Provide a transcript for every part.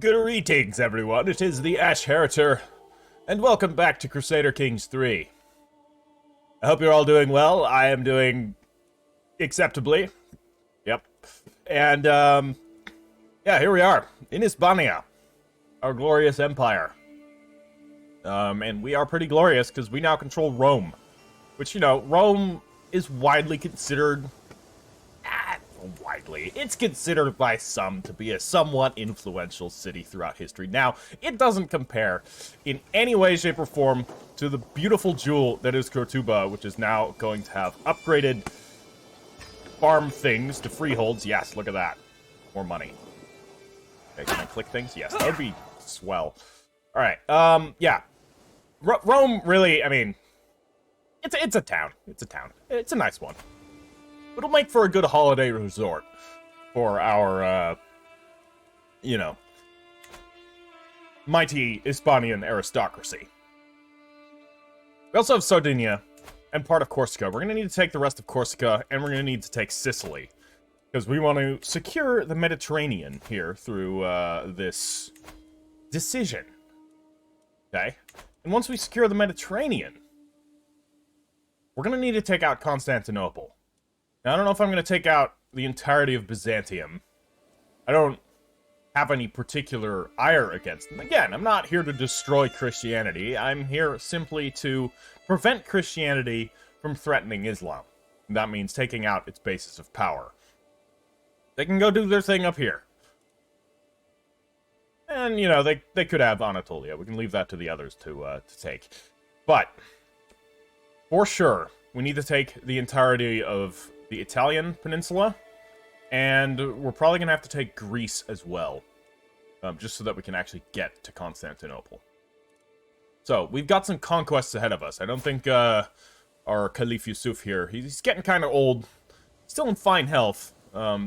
Greetings, everyone. It is the Ash Heriter, and welcome back to Crusader Kings 3. I hope you're all doing well. I am doing acceptably. Yep. And, yeah, here we are, in Isbaniya, our glorious empire. And we are pretty glorious, because we now control Rome. Which, you know, Rome is widely considered... It's considered by some to be a somewhat influential city throughout history. Now, it doesn't compare in any way, shape, or form to the beautiful jewel that is Cortuba, which is now going to have upgraded farm things to freeholds. Yes, look at that. More money. Okay, can I click things? Yes, that would be swell. Alright, yeah. Rome, really, I mean, it's a town. It's a town. It's a nice one. It'll make for a good holiday resort for our, you know, mighty Hispanian aristocracy. We also have Sardinia and part of Corsica. We're going to need to take the rest of Corsica, and we're going to need to take Sicily. Because we want to secure the Mediterranean here through this decision. Okay? And once we secure the Mediterranean, we're going to need to take out Constantinople. Now, I don't know if I'm going to take out the entirety of Byzantium. I don't have any particular ire against them. Again, I'm not here to destroy Christianity. I'm here simply to prevent Christianity from threatening Islam. And that means taking out its basis of power. They can go do their thing up here. And, you know, they could have Anatolia. We can leave that to the others to take. But, for sure, we need to take the entirety of the Italian peninsula, and we're probably going to have to take Greece as well, just so that we can actually get to Constantinople. So, we've got some conquests ahead of us. I don't think our Caliph Yusuf here, he's getting kind of old, still in fine health.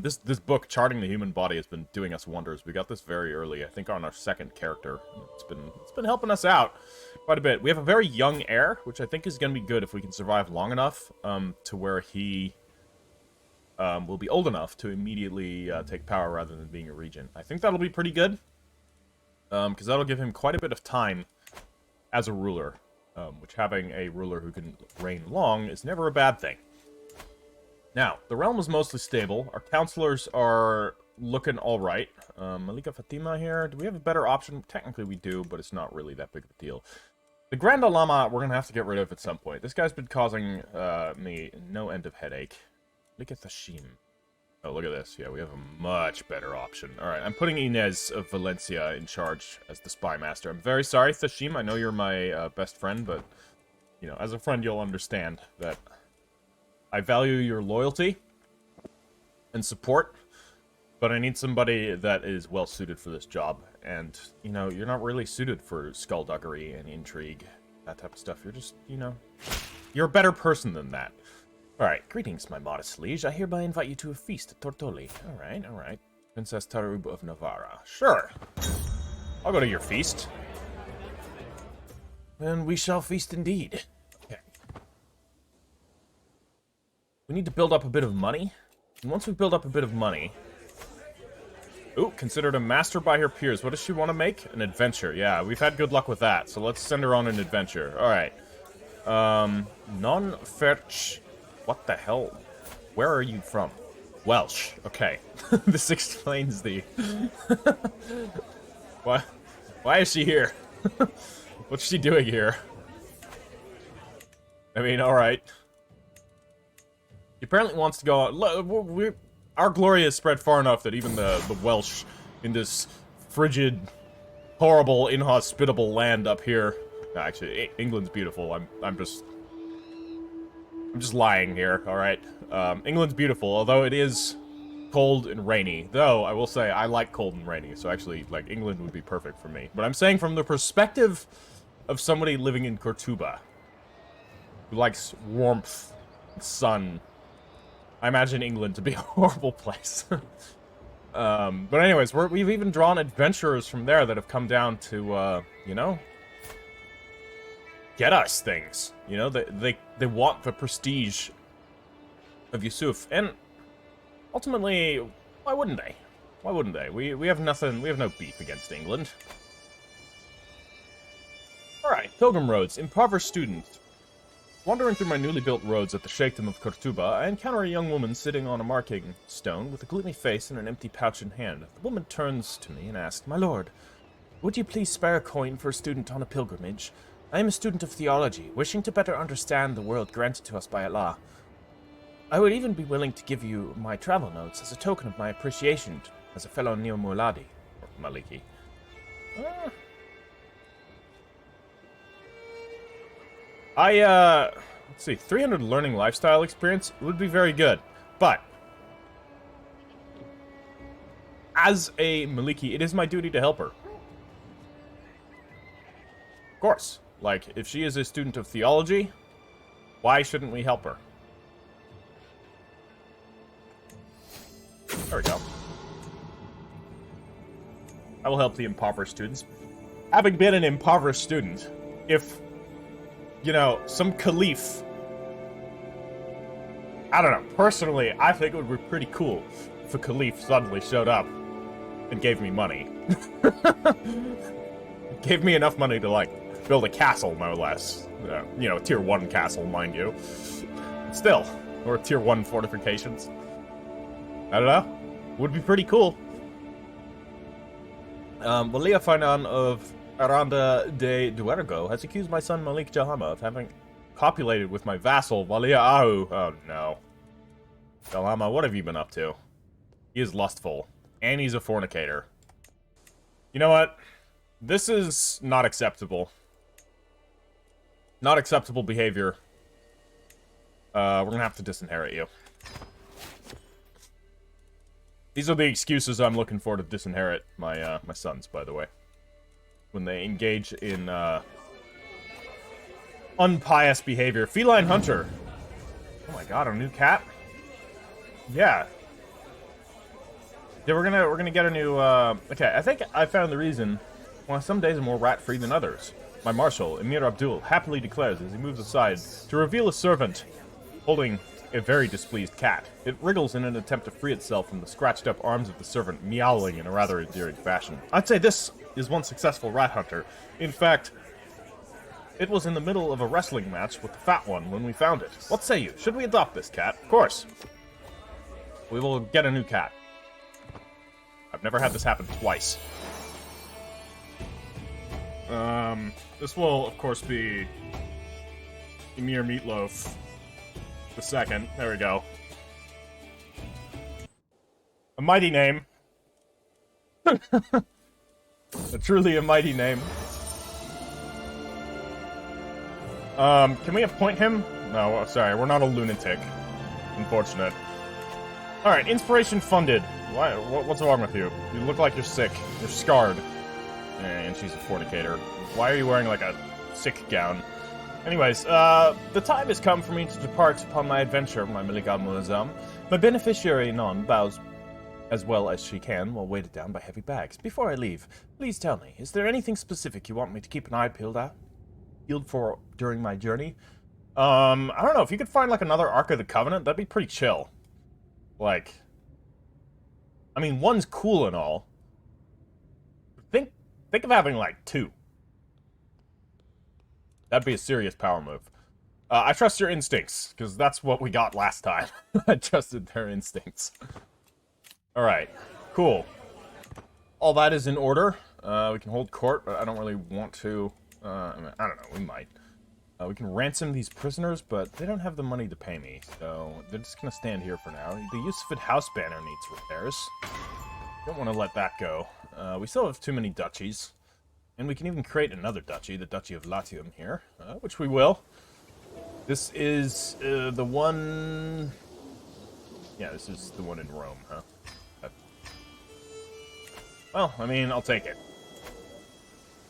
This book, Charting the Human Body, has been doing us wonders. We got this very early, I think on our second character. It's been helping us out quite a bit. We have a very young heir, which I think is going to be good if we can survive long enough to where he will be old enough to immediately take power rather than being a regent. I think that'll be pretty good, because that'll give him quite a bit of time as a ruler, which having a ruler who can reign long is never a bad thing. Now, the realm is mostly stable. Our counselors are looking alright. Malika Fatima here. Do we have a better option? Technically we do, but it's not really that big of a deal. The Grand Lama, we're going to have to get rid of at some point. This guy's been causing me no end of headache. Look at the Sheen. Oh, look at this. Yeah, we have a much better option. Alright, I'm putting Inez of Valencia in charge as the spy master. I'm very sorry, Thashim. I know you're my best friend, but, you know, as a friend, you'll understand that I value your loyalty and support, but I need somebody that is well-suited for this job. And, you know, you're not really suited for skullduggery and intrigue, that type of stuff. You're just, you know, you're a better person than that. Alright, greetings, my modest liege. I hereby invite you to a feast at Tortoli. Alright. Princess Tarub of Navarra. Sure. I'll go to your feast. And we shall feast indeed. Okay. We need to build up a bit of money. And once we build up a bit of money... Ooh, considered a master by her peers. What does she want to make? An adventure. Yeah, we've had good luck with that. So let's send her on an adventure. Alright. Non-fetch... What the hell? Where are you from? Welsh. Okay. This explains the... Why is she here? What's she doing here? I mean, alright. He apparently wants to go... Our glory has spread far enough that even the Welsh in this frigid, horrible, inhospitable land up here... Actually, England's beautiful. I'm just lying here, alright? England's beautiful, although it is cold and rainy. Though, I will say, I like cold and rainy, so actually, like, England would be perfect for me. But I'm saying from the perspective of somebody living in Cortuba, who likes warmth and sun, I imagine England to be a horrible place. But anyways, we've even drawn adventurers from there that have come down to, you know... get us things. You know, they want the prestige of Yusuf. And ultimately, why wouldn't they? Why wouldn't they? We have nothing, we have no beef against England. Alright, pilgrim roads, impoverished students. Wandering through my newly built roads at the Sheikhdom of Cortuba, I encounter a young woman sitting on a marking stone with a gloomy face and an empty pouch in hand. The woman turns to me and asks, "My lord, would you please spare a coin for a student on a pilgrimage? I am a student of theology, wishing to better understand the world granted to us by Allah. I would even be willing to give you my travel notes as a token of my appreciation as a fellow Neo-Muladi, or Maliki." Let's see, 300 learning lifestyle experience would be very good, but as a Maliki, it is my duty to help her. Of course, like, if she is a student of theology, why shouldn't we help her? There we go. I will help the impoverished students. Having been an impoverished student, if, you know, some Caliph... I don't know, personally, I think it would be pretty cool if a Caliph suddenly showed up and gave me money. Gave me enough money to, like, build a castle, no less. You know, a tier 1 castle, mind you. Still, or tier 1 fortifications. I don't know. Would be pretty cool. Walia Fainan of Aranda de Duergo has accused my son Malik Jalhama of having copulated with my vassal Walia Ahu. Oh no. Jalhama, what have you been up to? He is lustful. And he's a fornicator. You know what? This is not acceptable. Not acceptable behavior. We're gonna have to disinherit you. These are the excuses I'm looking for to disinherit my my sons, by the way. When they engage in unpious behavior. Feline hunter. Oh my god, a new cat? Yeah. Yeah, we're gonna get a new okay, I think I found the reason why some days are more rat-free than others. My marshal, Emir Abdul, happily declares as he moves aside to reveal a servant holding a very displeased cat. It wriggles in an attempt to free itself from the scratched-up arms of the servant, meowing in a rather endearing fashion. I'd say this is one successful rat hunter. In fact, it was in the middle of a wrestling match with the fat one when we found it. What say you? Should we adopt this cat? Of course. We will get a new cat. I've never had this happen twice. This will, of course, be Emir Meatloaf the second. There we go. A mighty name. Truly a mighty name. Can we appoint him? No, sorry, we're not a lunatic. Unfortunate. Alright, inspiration funded. What's wrong with you? You look like you're sick. You're scarred. And she's a fornicator. Why are you wearing, like, a sick gown? Anyways, the time has come for me to depart upon my adventure, my Malik al-Mulazam. My beneficiary, Non, bows as well as she can while weighted down by heavy bags. Before I leave, please tell me, is there anything specific you want me to keep an eye peeled for during my journey? I don't know, if you could find, like, another Ark of the Covenant, that'd be pretty chill. Like, I mean, one's cool and all. Think of having, like, 2. That'd be a serious power move. I trust your instincts, because that's what we got last time. I trusted their instincts. Alright, cool. All that is in order. We can hold court, but I don't really want to. I don't know, we might. We can ransom these prisoners, but they don't have the money to pay me, so they're just gonna stand here for now. The Yusufid house banner needs repairs. Don't want to let that go. We still have too many duchies. And we can even create another duchy, the Duchy of Latium here, which we will. This is the one... Yeah, this is the one in Rome, huh? Well, I mean, I'll take it.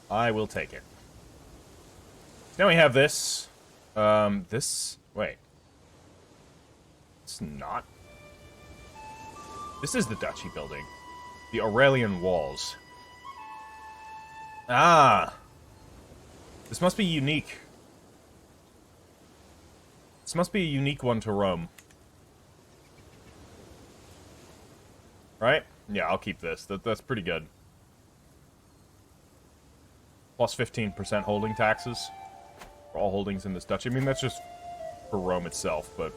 I will take it. Now we have this. This... Wait. It's not... This is the duchy building. The Aurelian Walls. Ah! This must be unique. This must be a unique one to Rome. Right? Yeah, I'll keep this. That's pretty good. Plus 15% holding taxes for all holdings in this duchy. I mean, that's just for Rome itself, but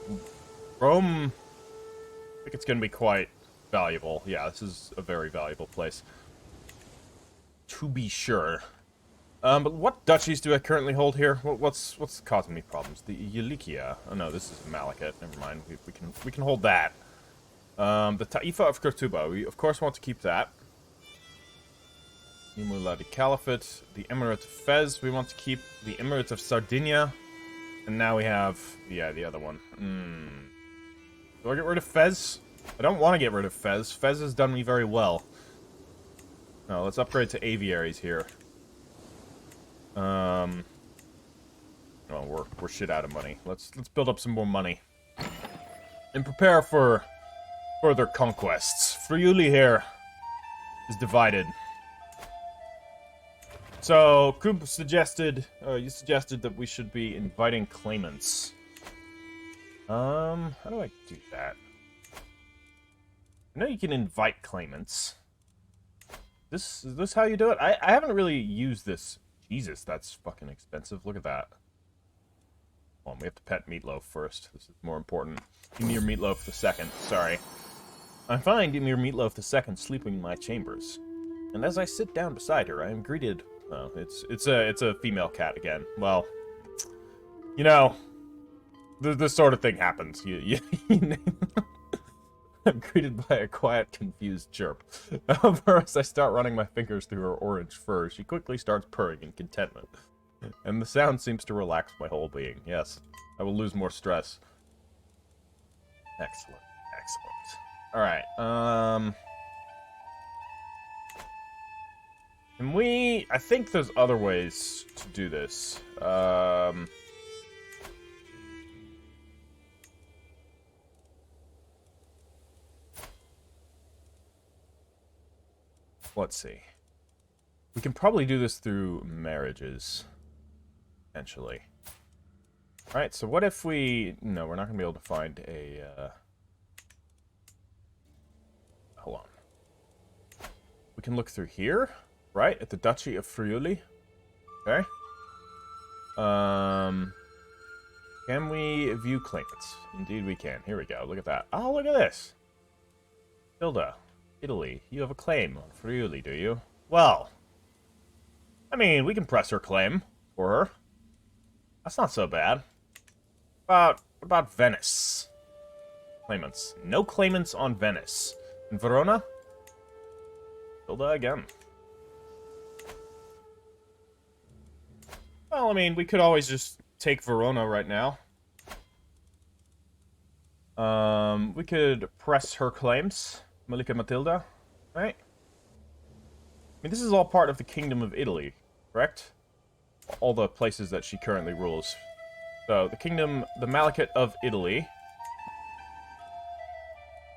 Rome, I think it's going to be quite valuable. Yeah, this is a very valuable place. To be sure. But what duchies do I currently hold here? What's causing me problems? The Yalikia. Oh no, this is Malachite. Never mind. We can hold that. The Taifa of Kurtuba. We of course want to keep that. Nimula the Caliphate. The Emirate of Fez. We want to keep the Emirate of Sardinia. And now we have the other one. Do I get rid of Fez? I don't want to get rid of Fez. Fez has done me very well. No, let's upgrade to aviaries here. Oh, we're shit out of money. Let's build up some more money. And prepare for further conquests. Friuli here is divided. So, Krupp suggested, you suggested that we should be inviting claimants. How do I do that? I know you can invite claimants. Is this how you do it? I haven't really used this. Jesus, that's fucking expensive. Look at that. Hold on, we have to pet Meatloaf first. This is more important. Emir Meatloaf II. Sorry. I find Emir Meatloaf II sleeping in my chambers. And as I sit down beside her, I am greeted... Oh, it's a female cat again. Well, you know, this sort of thing happens. You I'm greeted by a quiet, confused chirp. However, as I start running my fingers through her orange fur, she quickly starts purring in contentment. And the sound seems to relax my whole being. Yes, I will lose more stress. Excellent, excellent. Alright, can we... I think there's other ways to do this. Let's see. We can probably do this through marriages, potentially. Alright, so what if we... No, we're not going to be able to find a... Hold on. We can look through here, right? At the Duchy of Friuli. Okay. Can we view claimants? Indeed we can. Here we go. Look at that. Oh, look at this. Hilda. Italy, you have a claim on Friuli, do you? Well, I mean, we can press her claim for her. That's not so bad. What about Venice? Claimants. No claimants on Venice. And Verona? Hilda again. Well, I mean, we could always just take Verona right now. We could press her claims. Malika Matilda, right? I mean, this is all part of the Kingdom of Italy, correct? All the places that she currently rules. So, the Kingdom, the Malachite of Italy.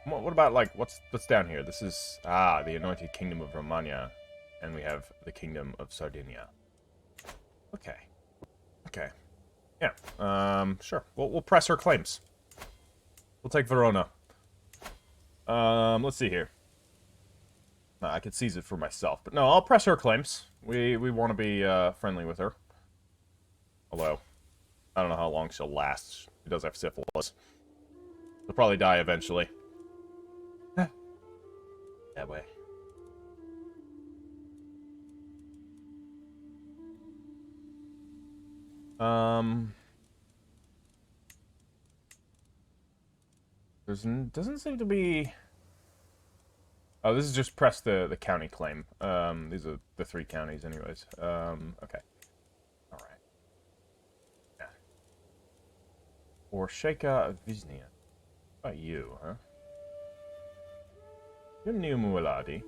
What about, like, what's down here? This is, the Anointed Kingdom of Romagna. And we have the Kingdom of Sardinia. Okay. Okay. Yeah, sure. We'll press her claims. We'll take Verona. Let's see here. I could seize it for myself, but no, I'll press her claims. We want to be, friendly with her. Although, I don't know how long she'll last. She does have syphilis. She'll probably die eventually. That way. Doesn't seem to be... Oh, this is just press the county claim. These are the 3 counties anyways. Okay. Alright. Yeah. Or Sheikha Visnia. What about you, huh? You're new Mualadi.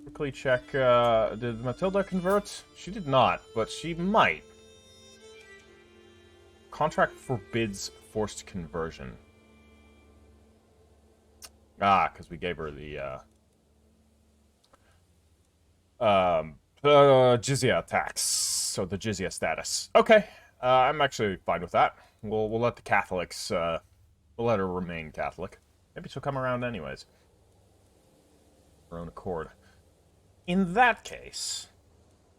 Quickly check, did Matilda convert? She did not, but she might. Contract forbids forced conversion. Because we gave her the, jizya tax. So the jizya status. Okay. I'm actually fine with that. We'll let the Catholics, we'll let her remain Catholic. Maybe she'll come around anyways. Her own accord. In that case,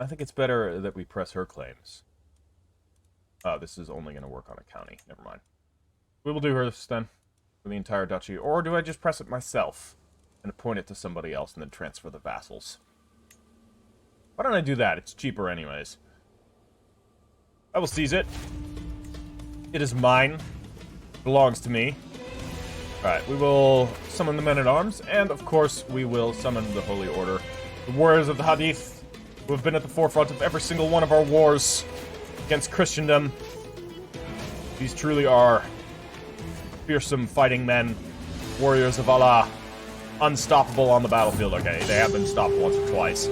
I think it's better that we press her claims. Oh, this is only going to work on a county. Never mind. We will do hers then, for the entire duchy. Or do I just press it myself and appoint it to somebody else and then transfer the vassals? Why don't I do that? It's cheaper anyways. I will seize it. It is mine. It belongs to me. Alright, we will summon the men-at-arms, and of course we will summon the Holy Order. The warriors of the Hadith, who have been at the forefront of every single one of our wars against Christendom. These truly are fearsome fighting men, warriors of Allah, unstoppable on the battlefield. Okay, they have been stopped once or twice.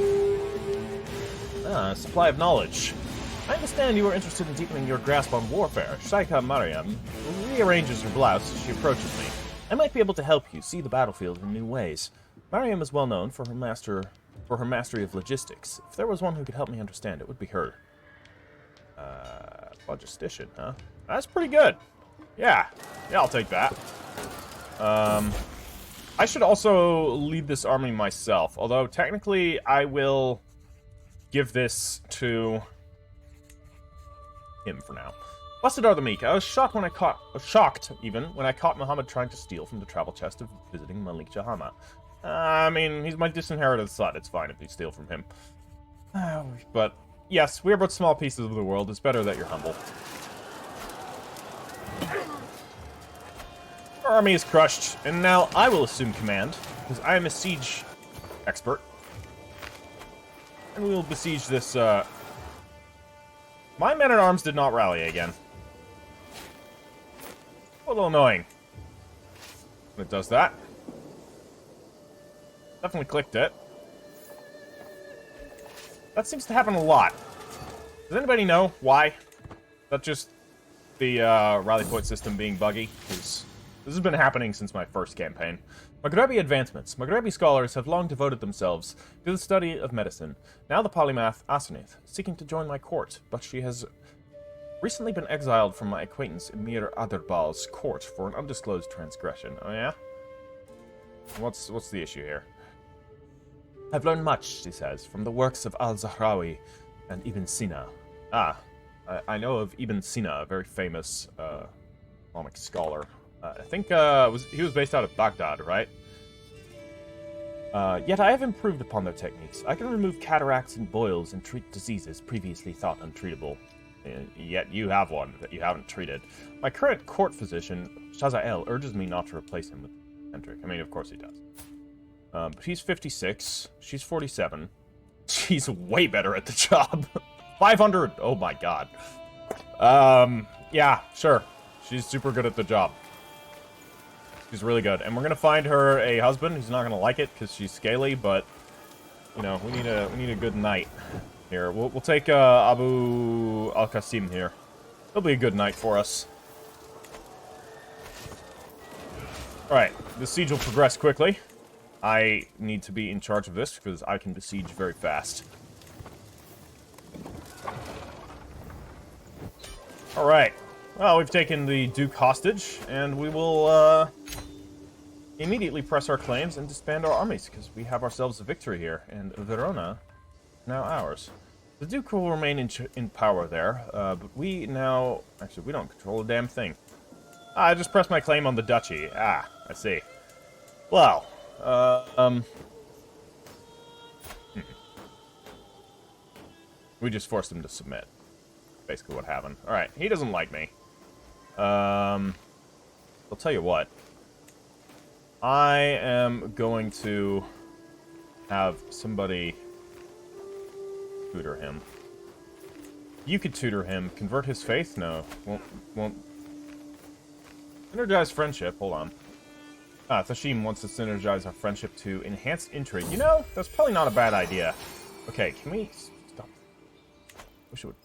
Supply of knowledge. I understand you are interested in deepening your grasp on warfare. Shaikha Mariam rearranges her blouse as she approaches me. I might be able to help you see the battlefield in new ways. Mariam is well known for her mastery of logistics. If there was one who could help me understand, it would be her. Logistician, huh? That's pretty good. Yeah, I'll take that. I should also lead this army myself, although technically I will give this to him for now. Blessed are the meek. I was shocked when I caught Muhammad trying to steal from the travel chest of visiting Malik Jahama. I mean, he's my disinherited son. It's fine if you steal from him. But yes, we are but small pieces of the world. It's better that you're humble. Our army is crushed, and now I will assume command, because I am a siege expert. And we will besiege this, My men-at-arms did not rally again. A little annoying when it does that. Definitely clicked it. That seems to happen a lot. Does anybody know why? That's just the rally point system being buggy? Because this has been happening since my first campaign. Maghrebi advancements. Maghrebi scholars have long devoted themselves to the study of medicine. Now the polymath Asenith, seeking to join my court, but she has recently been exiled from my acquaintance Emir Aderbal's court for an undisclosed transgression. Oh yeah? What's the issue here? I've learned much, she says, from the works of Al-Zahrawi and Ibn Sina. I know of Ibn Sina, a very famous Islamic scholar. I think he was based out of Baghdad, right? Yet I have improved upon their techniques. I can remove cataracts and boils and treat diseases previously thought untreatable. Yet you have one that you haven't treated. My current court physician, Shazael, urges me not to replace him with Hendrik. I mean, of course he does. But he's 56. She's 47. She's way better at the job. 500! Oh my god. Yeah, sure. She's super good at the job. She's really good. And we're gonna find her a husband who's not gonna like it because she's scaly, but you know, we need a good knight here. We'll take Abu Al-Qasim here. He'll be a good knight for us. Alright, the siege will progress quickly. I need to be in charge of this because I can besiege very fast. Alright. Well, we've taken the Duke hostage, and we will immediately press our claims and disband our armies, because we have ourselves a victory here, and Verona is now ours. The Duke will remain in power there, but we now... Actually, we don't control a damn thing. I just pressed my claim on the duchy. Ah, I see. Well, we just forced him to submit. Basically what happened. Alright, he doesn't like me. I'll tell you what. I am going to have somebody tutor him. You could tutor him. Convert his faith? No. Won't. Synergize friendship. Hold on. Thashim wants to synergize our friendship to enhance intrigue. You know, that's probably not a bad idea. Okay, can we stop? Wish it would,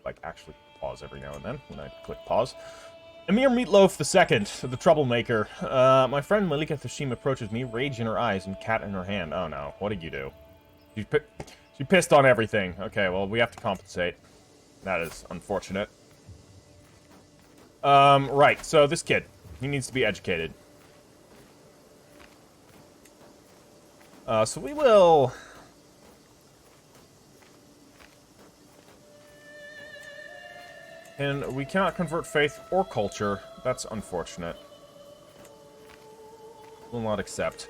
like, actually pause every now and then when I click pause. Emir Meatloaf II, the troublemaker. My friend Malika Thashim approaches me, rage in her eyes and cat in her hand. Oh no, what did you do? She pissed on everything. Okay, well, we have to compensate. That is unfortunate. Right, so this kid, he needs to be educated. So we will... And we cannot convert faith or culture. That's unfortunate. Will not accept.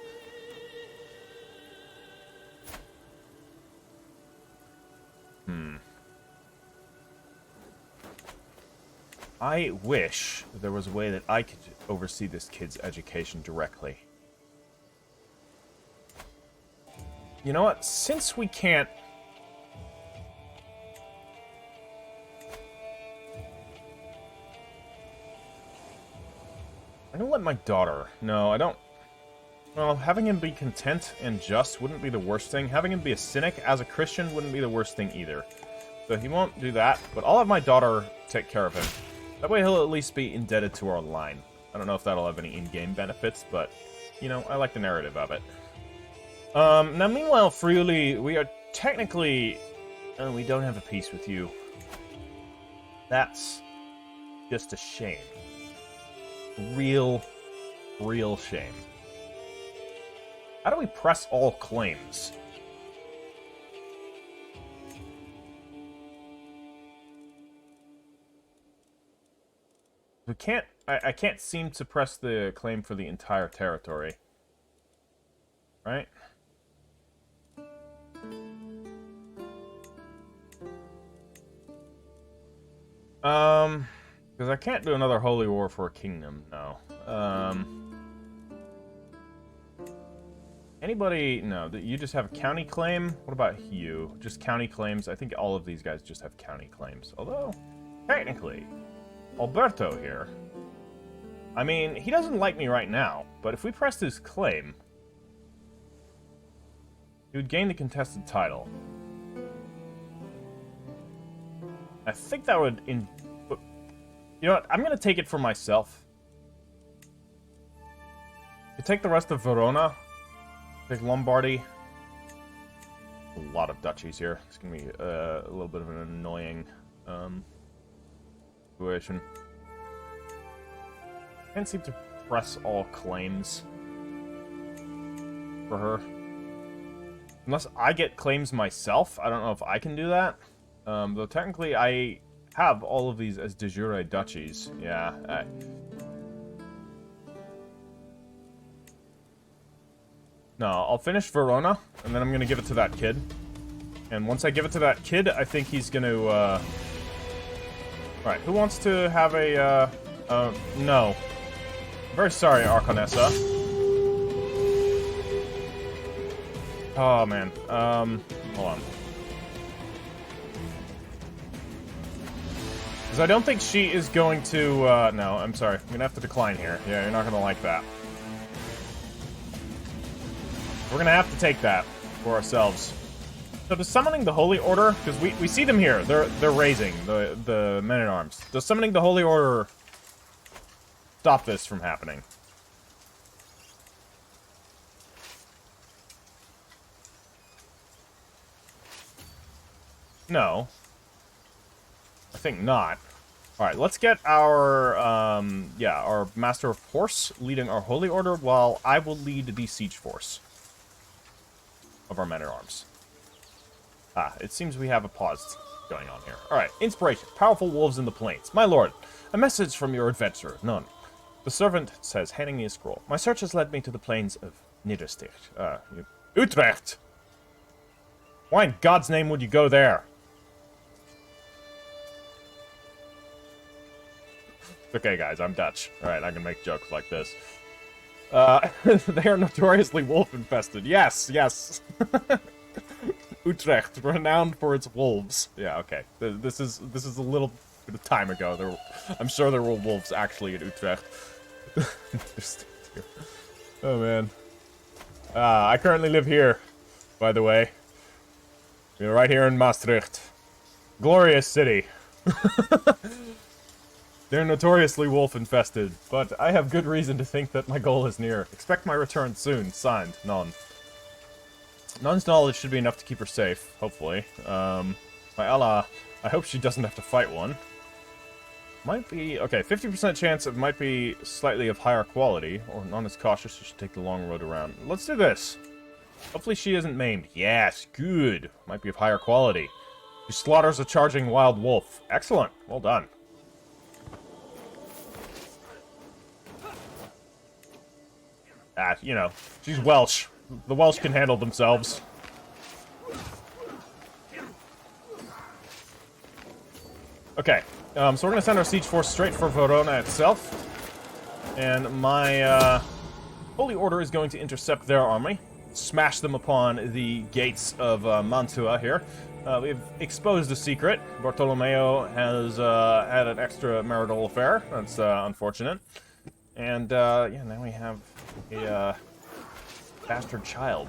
I wish there was a way that I could oversee this kid's education directly. You know what? Since we can't... I'm gonna let my daughter... No, I don't... Well, having him be content and just wouldn't be the worst thing. Having him be a cynic as a Christian wouldn't be the worst thing either. So he won't do that, but I'll have my daughter take care of him. That way he'll at least be indebted to our line. I don't know if that'll have any in-game benefits, but, you know, I like the narrative of it. Now, meanwhile, Friuli, we are technically... we don't have a peace with you. That's just a shame. Real shame. How do we press all claims? We can't... I can't seem to press the claim for the entire territory. Right? Because I can't do another holy war for a kingdom, no. Anybody... No, you just have a county claim? What about you? Just county claims? I think all of these guys just have county claims. Although, technically, Alberto here... I mean, he doesn't like me right now, but if we pressed his claim... he would gain the contested title. I think that would... You know what? I'm going to take it for myself. You take the rest of Verona. Take Lombardy. A lot of duchies here. It's going to be a little bit of an annoying situation. Can't seem to press all claims for her. Unless I get claims myself. I don't know if I can do that. Though technically I have all of these as de jure duchies. Yeah. No, I'll finish Verona, and then I'm going to give it to that kid. And once I give it to that kid, I think he's going to, Alright, who wants to have a, no. Very sorry, Arconessa. Oh, man. Hold on. Because I don't think she is going to, no, I'm sorry. I'm going to have to decline here. Yeah, you're not going to like that. We're going to have to take that for ourselves. So does summoning the Holy Order, because we see them here. They're raising, the men-at-arms. Does summoning the Holy Order stop this from happening? No. I think not. Alright, let's get our, our Master of Horse leading our Holy Order, while I will lead the siege force of our men-at-arms. Ah, it seems we have a pause going on here. Alright, inspiration. Powerful wolves in the plains. My lord, a message from your adventurer, none. The servant says, handing me a scroll. My search has led me to the plains of Niedersticht. Utrecht! Why in God's name would you go there? Okay, guys, I'm Dutch. Alright, I can make jokes like this. They are notoriously wolf-infested. Yes, yes. Utrecht, renowned for its wolves. Yeah, okay. This is a little bit of time ago. I'm sure there were wolves actually in Utrecht. Oh, man. I currently live here, by the way. You're right here in Maastricht. Glorious city. They're notoriously wolf-infested, but I have good reason to think that my goal is near. Expect my return soon. Signed, Non. Non's knowledge should be enough to keep her safe, hopefully. My Allah, I hope she doesn't have to fight one. Might be... Okay, 50% chance it might be slightly of higher quality, or Non is cautious, she should take the long road around. Let's do this. Hopefully she isn't maimed. Yes, good. Might be of higher quality. She slaughters a charging wild wolf. Excellent. Well done. Ah, you know, she's Welsh. The Welsh can handle themselves. Okay, so we're gonna send our siege force straight for Verona itself. And my, Holy Order is going to intercept their army. Smash them upon the gates of Mantua here. We've exposed a secret. Bartolomeo has had an extramarital affair. That's unfortunate. And yeah, now we have a bastard child.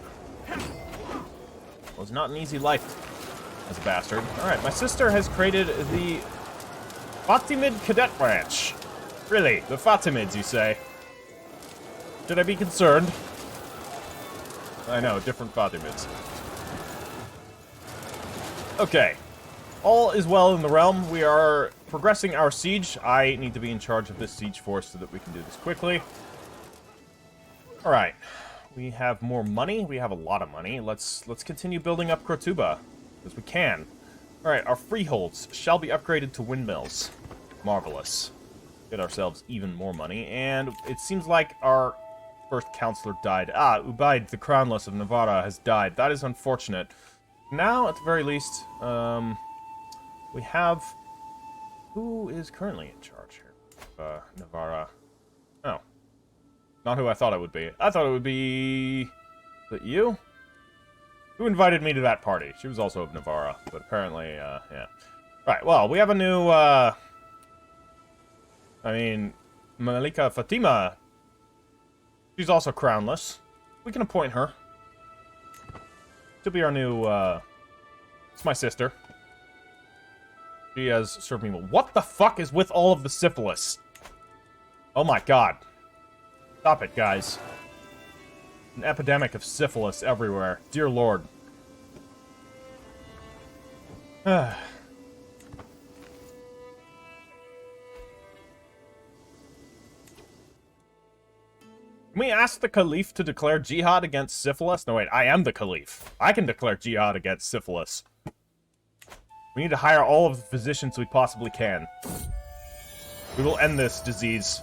Well, it's not an easy life as a bastard. Alright, my sister has created the Fatimid Cadet Branch. Really? The Fatimids, you say? Should I be concerned? I know, different Fatimids. Okay. All is well in the realm. We are progressing our siege. I need to be in charge of this siege force so that we can do this quickly. Alright. We have more money. We have a lot of money. Let's continue building up Cortuba. Because we can. Alright, our freeholds shall be upgraded to windmills. Marvelous. Get ourselves even more money. And it seems like our first counselor died. Ah, Ubaid, the crownless of Navarra, has died. That is unfortunate. Now, at the very least, we have... Who is currently in charge here? Navarra. Oh. Not who I thought it would be. I thought it would be... Is it you? Who invited me to that party? She was also of Navarra, but apparently, yeah. Right, well, we have a new, I mean, Malika Fatima. She's also crownless. We can appoint her. She'll be our new, it's my sister. She has served me well. What the fuck is with all of the syphilis? Oh my god. Stop it, guys. An epidemic of syphilis everywhere. Dear Lord. Can we ask the Caliph to declare jihad against syphilis? No, wait, I am the Caliph. I can declare jihad against syphilis. We need to hire all of the physicians we possibly can. We will end this disease.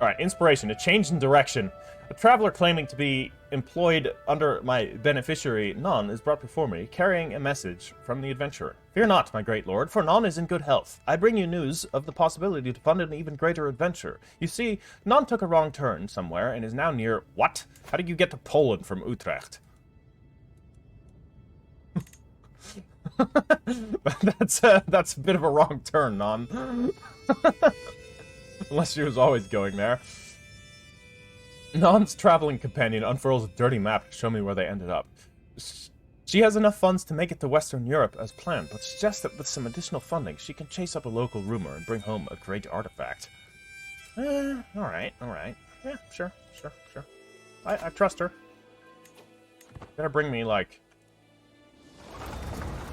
Alright, inspiration. A change in direction. A traveler claiming to be employed under my beneficiary, Non, is brought before me, carrying a message from the adventurer. Fear not, my great lord, for Non is in good health. I bring you news of the possibility to fund an even greater adventure. You see, Non took a wrong turn somewhere and is now near... What? How did you get to Poland from Utrecht? That's a bit of a wrong turn, Non. Unless she was always going there. Non's traveling companion unfurls a dirty map to show me where they ended up. She has enough funds to make it to Western Europe as planned, but suggests that with some additional funding, she can chase up a local rumor and bring home a great artifact. Alright. Yeah, sure. I trust her. Better bring me, like,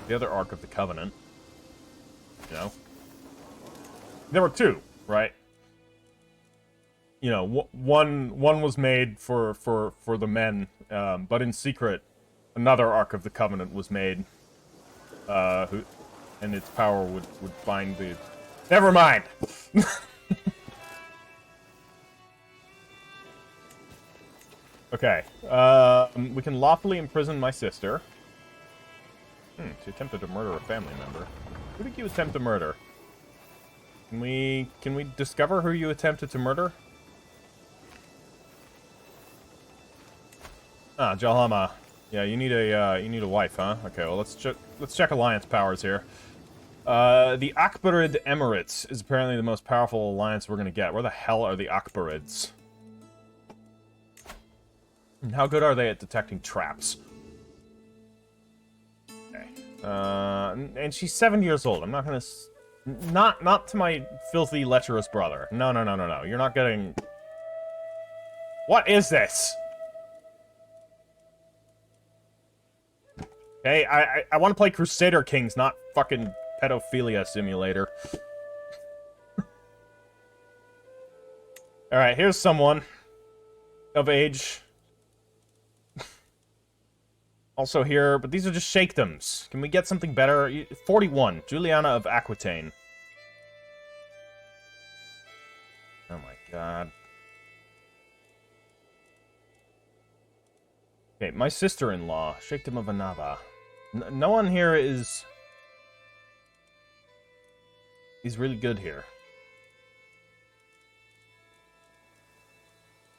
the other Ark of the Covenant. You know? There were two, right? You know, one was made for the men, but in secret, another Ark of the Covenant was made, and its power would bind the... Never mind! Okay, we can lawfully imprison my sister. She attempted to murder a family member. Who did you attempt to murder? Can we discover who you attempted to murder? Ah, Jalhama. Yeah, you need a wife, huh? Okay, well let's check alliance powers here. The Akbarid Emirates is apparently the most powerful alliance we're gonna get. Where the hell are the Akbarids? And how good are they at detecting traps? Okay. And she's 7 years old. I'm not gonna... Not to my filthy, lecherous brother. No. You're not getting... What is this? Okay, I want to play Crusader Kings, not fucking pedophilia simulator. Alright, here's someone of age. Also here, but these are just shakedoms. Can we get something better? 41, Juliana of Aquitaine. Oh my god. Okay, my sister-in-law, Shakedom of Anaba. No one here is... He's really good here.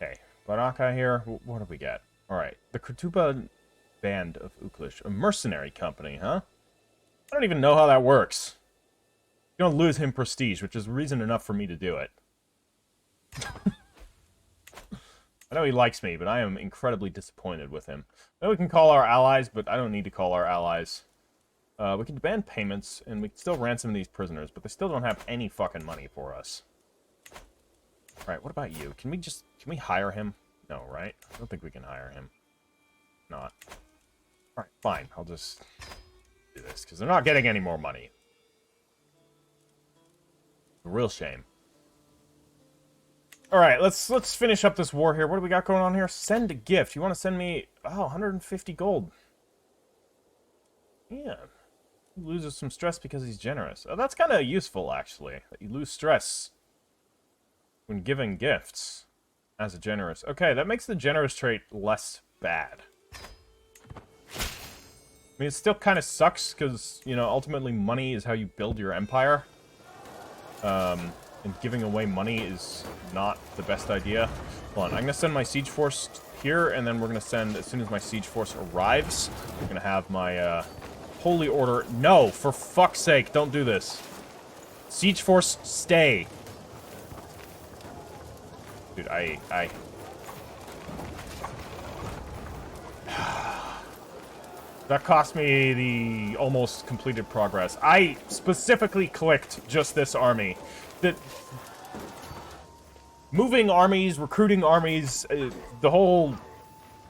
Okay, Baraka here. What do we get? Alright, the Kurtuba Band of Uklish. A mercenary company, huh? I don't even know how that works. You're gonna lose him prestige, which is reason enough for me to do it. I know he likes me, but I am incredibly disappointed with him. Then we can call our allies, but I don't need to call our allies. We can demand payments, and we can still ransom these prisoners, but they still don't have any fucking money for us. Alright, what about you? Can we hire him? No, right? I don't think we can hire him. Not. Alright, fine. I'll just do this, because they're not getting any more money. A real shame. Alright, let's finish up this war here. What do we got going on here? Send a gift. You want to send me... Oh, 150 gold. Yeah. He loses some stress because he's generous. Oh, that's kind of useful, actually. That you lose stress when giving gifts as a generous. Okay, that makes the generous trait less bad. I mean, it still kind of sucks, because, you know, ultimately money is how you build your empire. And giving away money is not the best idea. Hold on, I'm going to send my siege force here, and then we're going to send, as soon as my siege force arrives, I'm going to have my, holy order. No, for fuck's sake, don't do this. Siege force, stay. Dude, That cost me the almost completed progress. I specifically clicked just this army. That moving armies, recruiting armies, the whole...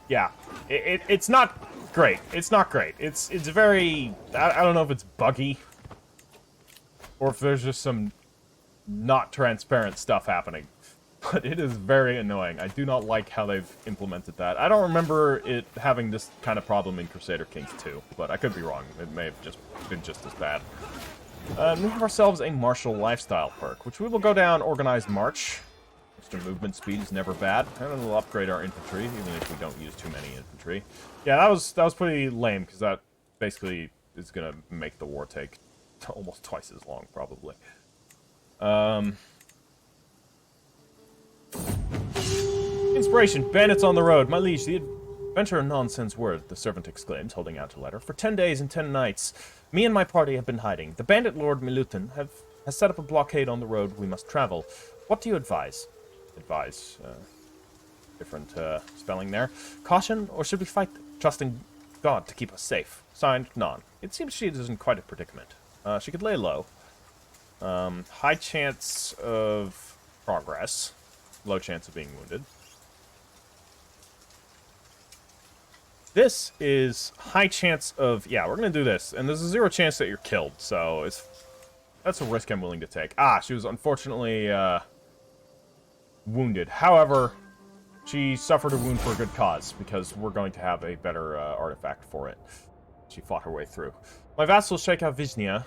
Yeah. It's not great. It's not great. It's very... I don't know if it's buggy. Or if there's just some not transparent stuff happening. But it is very annoying. I do not like how they've implemented that. I don't remember it having this kind of problem in Crusader Kings 2, but I could be wrong. It may have just been just as bad. We have ourselves a martial lifestyle perk, which we will go down organized march. Extra movement speed is never bad. And then we'll upgrade our infantry, even if we don't use too many infantry. Yeah, that was pretty lame, because that basically is going to make the war take almost twice as long, probably. Inspiration, bandits on the road. My liege, the adventurer nonsense word, the servant exclaimed, holding out a letter. For 10 days and 10 nights, me and my party have been hiding. The bandit lord Milutin has set up a blockade on the road we must travel. What do you advise? Advise, different spelling there. Caution, or should we fight, trusting God to keep us safe? Signed, Non. It seems she is in quite a predicament. She could lay low. High chance of progress. Low chance of being wounded. This is high chance of... Yeah, we're going to do this. And there's a 0 chance that you're killed, so that's a risk I'm willing to take. Ah, she was unfortunately wounded. However, she suffered a wound for a good cause, because we're going to have a better artifact for it. She fought her way through. My vassal, Sheikh Isbaniya,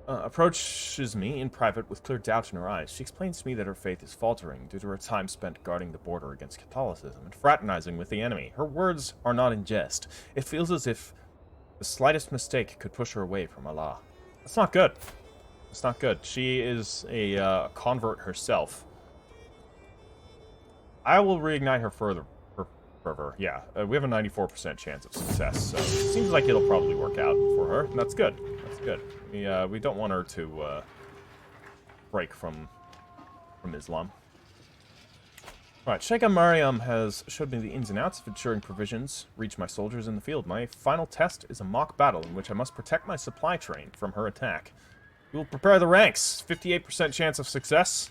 approaches me in private with clear doubt in her eyes. She explains to me that her faith is faltering due to her time spent guarding the border against Catholicism and fraternizing with the enemy. Her words are not in jest. It feels as if the slightest mistake could push her away from Allah. That's not good. That's not good. She is a convert herself. I will reignite her further. Fervor. Yeah, we have a 94% chance of success, so it seems like it'll probably work out for her, and that's good. That's good. We don't want her to break from Islam. Alright, Sheikh Mariam has showed me the ins and outs of ensuring provisions reach my soldiers in the field. My final test is a mock battle in which I must protect my supply train from her attack. We will prepare the ranks. 58% chance of success.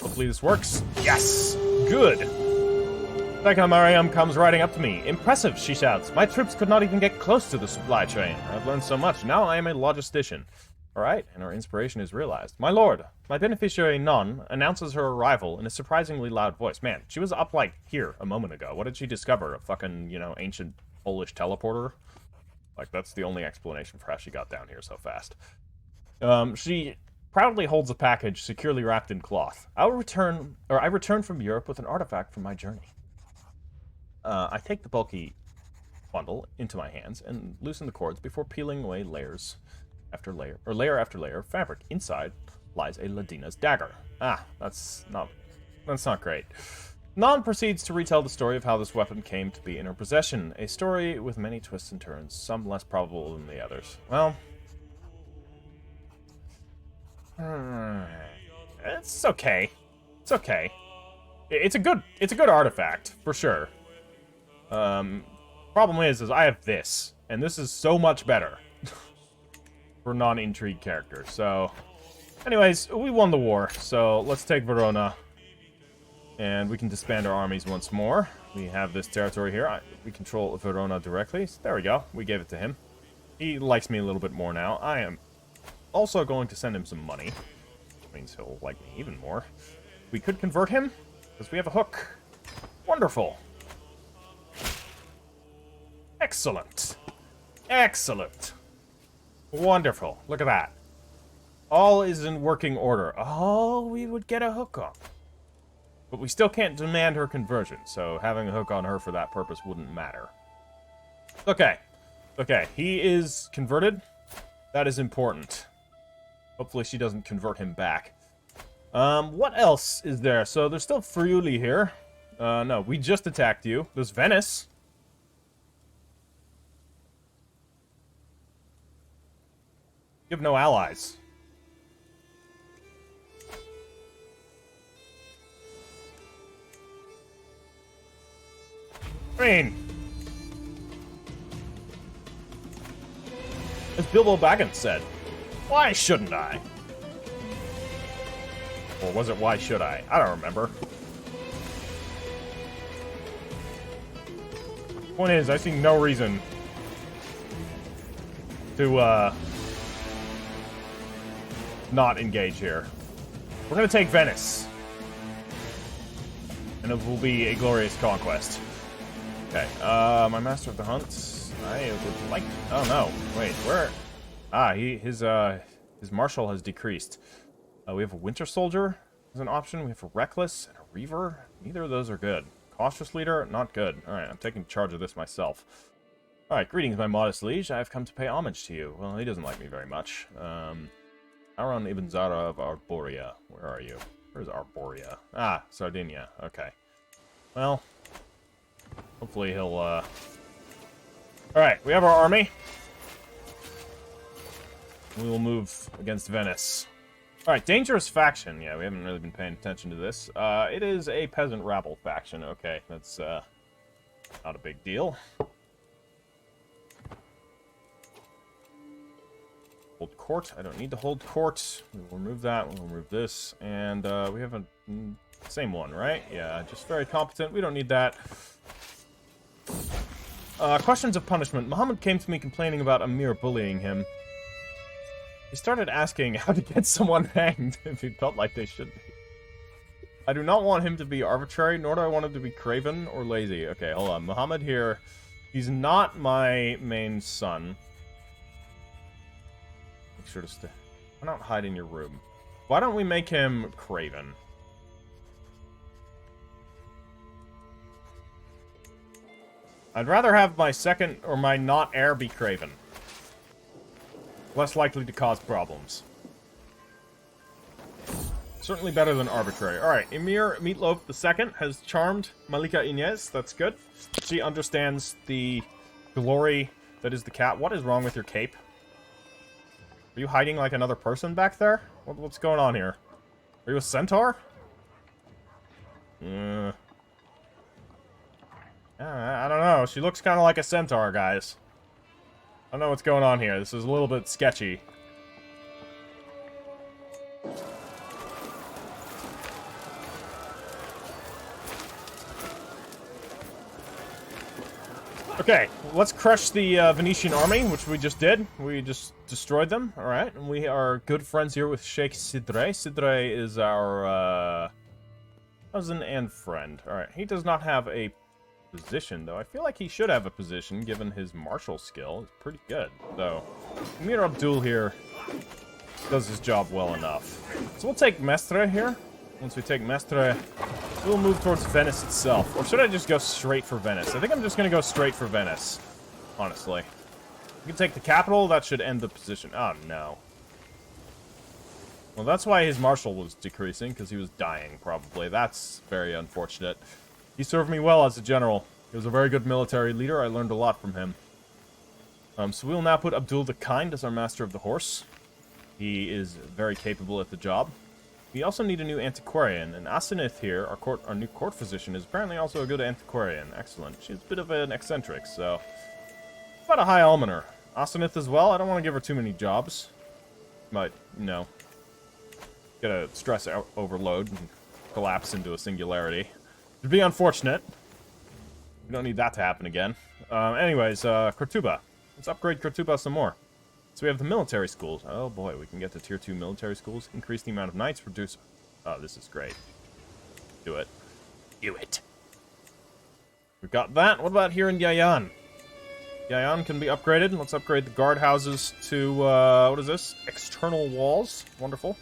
Hopefully this works. Yes! Good! Sheikh Mariam comes riding up to me. Impressive, she shouts. My troops could not even get close to the supply train. I've learned so much. Now I am a logistician. Alright, and our inspiration is realized. My lord, my beneficiary Non announces her arrival in a surprisingly loud voice. Man, she was up, like, here a moment ago. What did she discover? A fucking, you know, ancient Polish teleporter? Like, that's the only explanation for how she got down here so fast. She proudly holds a package securely wrapped in cloth. I returned from Europe with an artifact from my journey. I take the bulky bundle into my hands and loosen the cords before peeling away layers after layer of fabric. Inside lies a Ladina's dagger. Ah, that's not great. Non proceeds to retell the story of how this weapon came to be in her possession. A story with many twists and turns, some less probable than the others. Well, it's okay. It's okay. It's a good artifact for sure. Problem is I have this, and this is so much better for non-intrigue characters. So, anyways, we won the war, so let's take Verona, and we can disband our armies once more. We have this territory here. We control Verona directly. So there we go. We gave it to him. He likes me a little bit more now. I am also going to send him some money, which means he'll like me even more. We could convert him, because we have a hook. Wonderful. Excellent. Excellent. Wonderful. Look at that. All is in working order. Oh, we would get a hook on. But we still can't demand her conversion, so having a hook on her for that purpose wouldn't matter. Okay. Okay, he is converted. That is important. Hopefully she doesn't convert him back. What else is there? So there's still Friuli here. No, we just attacked you. There's Venice. You have no allies. I mean, as Bilbo Baggins said, why shouldn't I? Or was it why should I? I don't remember. Point is, I see no reason to, not engage here. We're gonna take Venice. And it will be a glorious conquest. Okay, my Master of the Hunt. I would like... Oh, no. Wait, where... Ah, his marshal has decreased. We have a Winter Soldier as an option. We have a Reckless and a Reaver. Neither of those are good. Cautious Leader, not good. Alright, I'm taking charge of this myself. Alright, greetings, my modest liege. I have come to pay homage to you. Well, he doesn't like me very much. Aaron Ibn Zara of Arborea. Where are you? Where's Arborea? Ah, Sardinia. Okay. Well, hopefully he'll, Alright, we have our army. We will move against Venice. Alright, dangerous faction. Yeah, we haven't really been paying attention to this. It is a peasant rabble faction. Okay, that's, not a big deal. Hold court. I don't need to hold court. We'll remove that. We'll remove this. And we have a same one, right? Yeah, just very competent. We don't need that. Questions of punishment. Muhammad came to me complaining about Amir bullying him. He started asking how to get someone hanged if he felt like they should be. I do not want him to be arbitrary, nor do I want him to be craven or lazy. Okay, hold on. Muhammad here. He's not my main son. Make sure to stay. Why not hide in your room? Why don't we make him craven? I'd rather have my second or my not heir be craven. Less likely to cause problems. Certainly better than arbitrary. Alright, Emir Meatloaf II has charmed Malika Inez. That's good. She understands the glory that is the cat. What is wrong with your cape? Are you hiding like another person back there? What's going on here? Are you a centaur? I don't know. She looks kind of like a centaur, guys. I don't know what's going on here. This is a little bit sketchy. Okay, let's crush the Venetian army, which we just did. We just destroyed them. All right, and we are good friends here with Sheikh Sidre. Sidre is our cousin and friend. All right, he does not have a position, though. I feel like he should have a position, given his martial skill. It's pretty good, though. Emir Abdul here does his job well enough. So we'll take Mestre here. Once we take Mestre, we'll move towards Venice itself. Or should I just go straight for Venice? I think I'm just going to go straight for Venice, honestly. We can take the capital. That should end the position. Oh, no. Well, that's why his martial was decreasing, because he was dying, probably. That's very unfortunate. He served me well as a general. He was a very good military leader. I learned a lot from him. So we'll now put Abdul the Kind as our master of the horse. He is very capable at the job. We also need a new antiquarian, and Asenith here, our new court physician, is apparently also a good antiquarian. Excellent. She's a bit of an eccentric, so... About a high almoner. Asenith as well, I don't want to give her too many jobs. Might, you know, get a stress overload and collapse into a singularity. It'd be unfortunate. We don't need that to happen again. Anyways, Cortuba. Let's upgrade Cortuba some more. So we have the military schools. Oh boy, we can get to tier 2 military schools. Increase the amount of knights, reduce... Oh, this is great. Do it. Do it. We've got that. What about here in Yayan? Yayan can be upgraded. Let's upgrade the guardhouses to, what is this? External walls. Wonderful.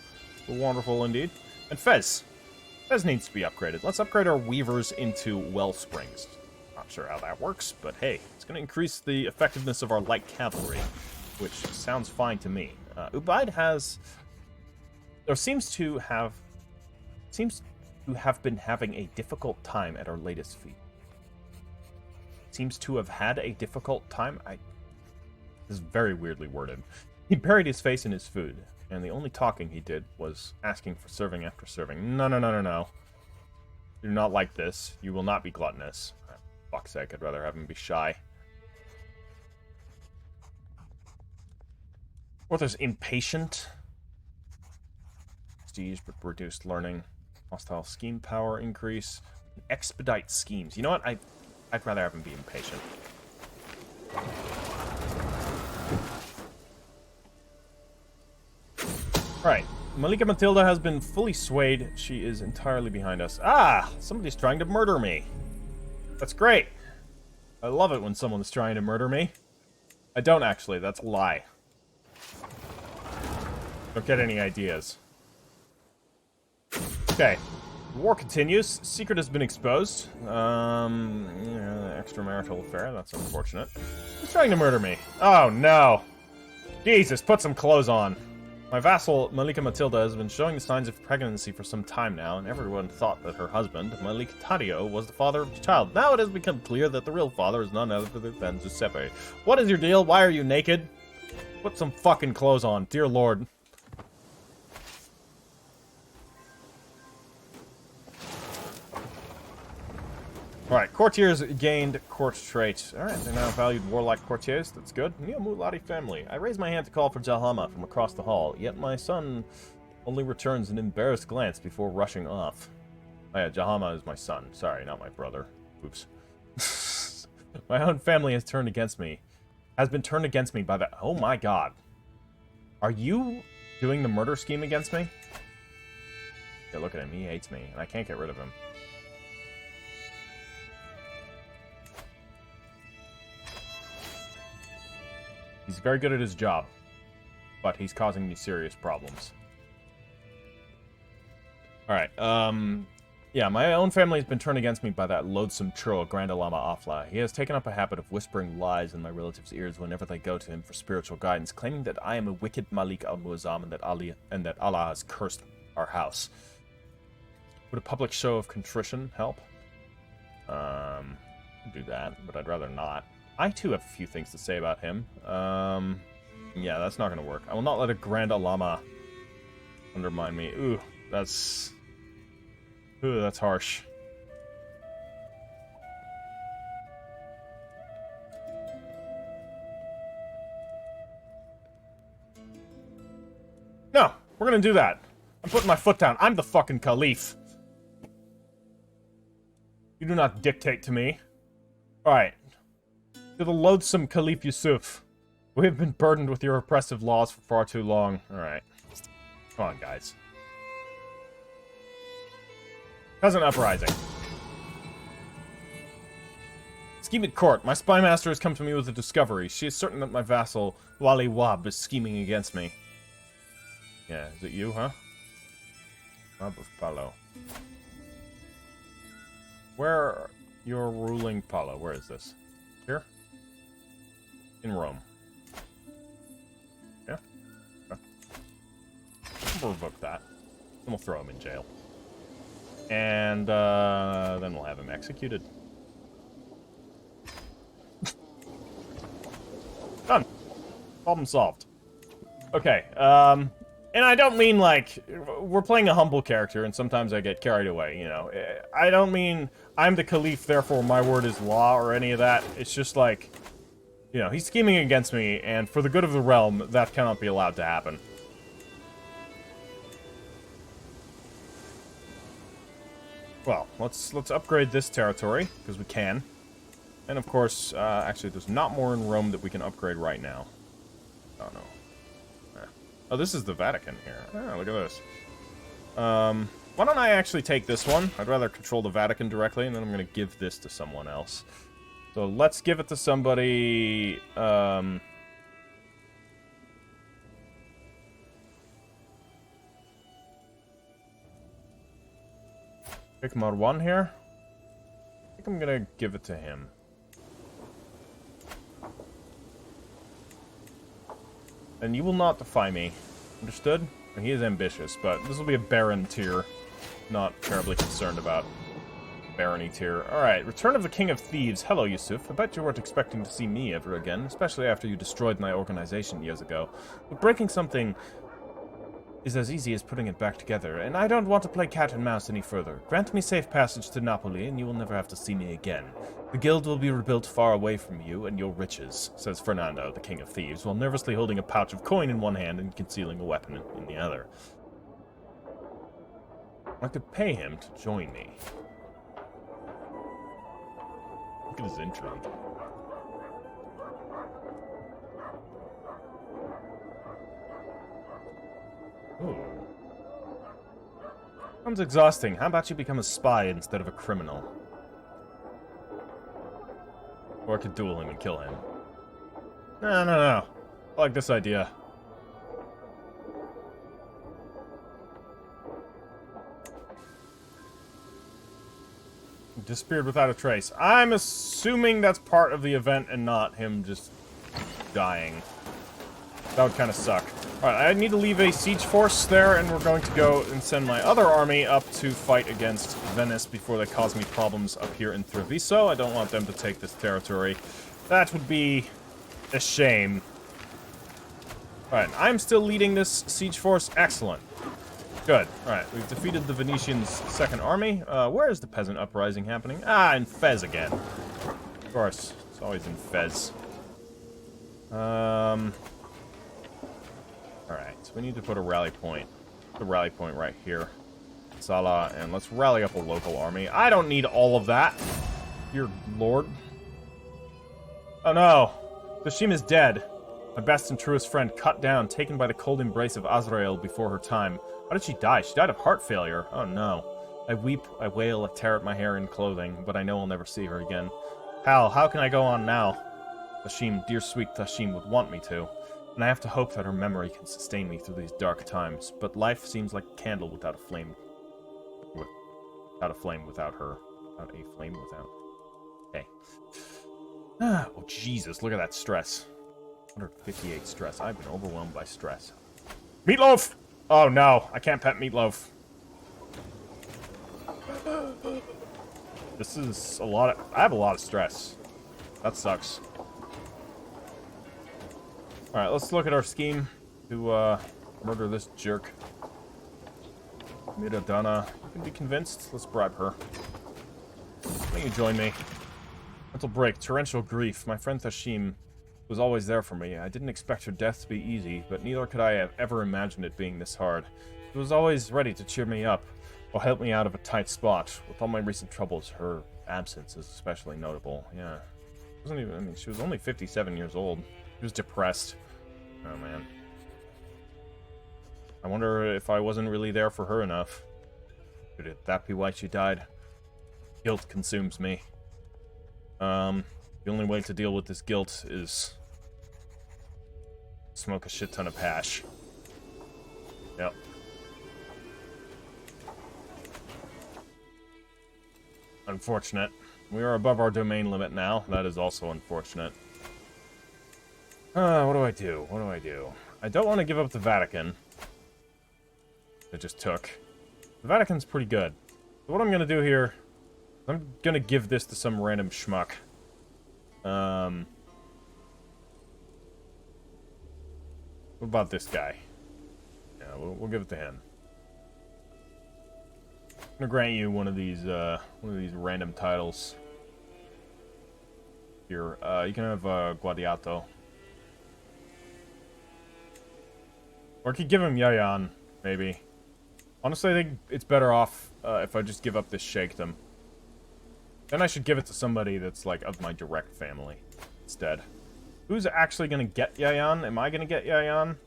Wonderful indeed. And Fez. Fez needs to be upgraded. Let's upgrade our weavers into well springs. Not sure how that works, but hey, it's going to increase the effectiveness of our light cavalry, which sounds fine to me. Ubaid has... There seems to have been having a difficult time at our latest feat. Seems to have had a difficult time? This is very weirdly worded. He buried his face in his food, and the only talking he did was asking for serving after serving. No, no, no, no, no. You're not like this. You will not be gluttonous. For fuck's sake, I'd rather have him be shy. Or there's impatient. Prestige, but reduced learning. Hostile scheme power increase. Expedite schemes. You know what? I'd rather have him be impatient. Alright. Malika Matilda has been fully swayed. She is entirely behind us. Ah! Somebody's trying to murder me. That's great. I love it when someone's trying to murder me. I don't actually. That's a lie. Don't get any ideas. Okay. The war continues. Secret has been exposed. Yeah, extramarital affair. That's unfortunate. Who's trying to murder me? Oh, no. Jesus, put some clothes on. My vassal, Malika Matilda, has been showing signs of pregnancy for some time now, and everyone thought that her husband, Malik Taddeo, was the father of the child. Now it has become clear that the real father is none other than Giuseppe. What is your deal? Why are you naked? Put some fucking clothes on, dear lord. Alright, courtiers gained court traits. Alright, they're now valued warlike courtiers. That's good. Neo Mulati family. I raise my hand to call for Jalhama from across the hall, yet my son only returns an embarrassed glance before rushing off. Oh yeah, Jalhama is my son. Sorry, not my brother. Oops. My own family has turned against me. Has been turned against me by the... Oh my god. Are you doing the murder scheme against me? Yeah, look at him. He hates me, and I can't get rid of him. He's very good at his job, but he's causing me serious problems. Alright, yeah, my own family has been turned against me by that loathsome churl, Grand Alama Afla. He has taken up a habit of whispering lies in my relatives' ears whenever they go to him for spiritual guidance, claiming that I am a wicked Malik al-Muazzam and that Allah has cursed our house. Would a public show of contrition help? Do that, but I'd rather not. I, too, have a few things to say about him. Yeah, that's not going to work. I will not let a Grand Alama undermine me. Ooh, that's harsh. No, we're going to do that. I'm putting my foot down. I'm the fucking Caliph. You do not dictate to me. Alright. To the loathsome Caliph Yusuf. We have been burdened with your oppressive laws for far too long. Alright. Come on, guys. Peasant uprising. Scheme at court. My spy master has come to me with a discovery. She is certain that my vassal, Wali Wab, is scheming against me. Yeah, is it you, huh? Wab of Palo. Where you're ruling Palo? Where is this? Here? In Rome. Yeah? Okay. We'll revoke that. Then we'll throw him in jail. And then we'll have him executed. Done. Problem solved. Okay, and I don't mean, like, we're playing a humble character, and sometimes I get carried away, you know. I don't mean I'm the Caliph, therefore my word is law, or any of that. It's just like, you know, he's scheming against me, and for the good of the realm, that cannot be allowed to happen. Well, let's upgrade this territory, because we can. And of course, actually, there's not more in Rome that we can upgrade right now. Oh, no. Oh, this is the Vatican here. Oh, look at this. Why don't I actually take this one? I'd rather control the Vatican directly, and then I'm going to give this to someone else. So let's give it to somebody... Pick Marwan here. I think I'm going to give it to him. And you will not defy me. Understood? And he is ambitious, but this will be a barren tier. Not terribly concerned about barony tier. Alright, Return of the King of Thieves. Hello, Yusuf. I bet you weren't expecting to see me ever again, especially after you destroyed my organization years ago. But breaking something is as easy as putting it back together, and I don't want to play cat and mouse any further. Grant me safe passage to Napoli, and you will never have to see me again. The guild will be rebuilt far away from you and your riches, says Fernando, the King of Thieves, while nervously holding a pouch of coin in one hand and concealing a weapon in the other. I could pay him to join me. Look at his intrigue. Ooh. Sounds exhausting. How about you become a spy instead of a criminal? Or I could duel him and kill him. No. I like this idea. Disappeared without a trace. I'm assuming that's part of the event and not him just dying. That would kind of suck. Alright, I need to leave a siege force there, and we're going to go and send my other army up to fight against Venice before they cause me problems up here in Treviso. I don't want them to take this territory. That would be a shame. Alright, I'm still leading this siege force. Excellent. Good. Alright, we've defeated the Venetians' second army. Where is the peasant uprising happening? Ah, in Fez again. Of course, it's always in Fez. Alright, so we need to put a rally point. Put a rally point right here. Sala, and let's rally up a local army. I don't need all of that. Dear lord. Oh no! Tashim is dead. My best and truest friend cut down, taken by the cold embrace of Azrael before her time. How did she die? She died of heart failure. Oh no. I weep, I wail, I tear at my hair and clothing, but I know I'll never see her again. Hal, how can I go on now? Tashim, dear sweet Tashim, would want me to. And I have to hope that her memory can sustain me through these dark times. But life seems like a candle without a flame. Without a flame without her. Without a flame without. Okay. Oh, Jesus, look at that stress. 158 stress. I've been overwhelmed by stress. Meatloaf! Oh, no. I can't pet Meatloaf. This is a lot of... I have a lot of stress. That sucks. Alright, let's look at our scheme to murder this jerk. Miradana. You can be convinced? Let's bribe her. Why don't you join me? Mental break. Torrential grief. My friend Tashim was always there for me. I didn't expect her death to be easy, but neither could I have ever imagined it being this hard. She was always ready to cheer me up, or help me out of a tight spot. With all my recent troubles, her absence is especially notable. Yeah. Wasn't even, I mean, she was only 57 years old. She was depressed. Oh, man. I wonder if I wasn't really there for her enough. Could that be why she died? Guilt consumes me. The only way to deal with this guilt is smoke a shit ton of hash. Yep. Unfortunate. We are above our domain limit now. That is also unfortunate. What do I do? What do I do? I don't want to give up the Vatican. It just took. The Vatican's pretty good. So what I'm going to do here, I'm going to give this to some random schmuck. What about this guy? Yeah, we'll give it to him. I'm gonna grant you one of these random titles. Here, you can have Guadiato. Or I could give him Yayan, maybe. Honestly, I think it's better off if I just give up this sheikhdom. Then I should give it to somebody that's, like, of my direct family instead. Who's actually gonna get Yayan? Am I gonna get Yayan?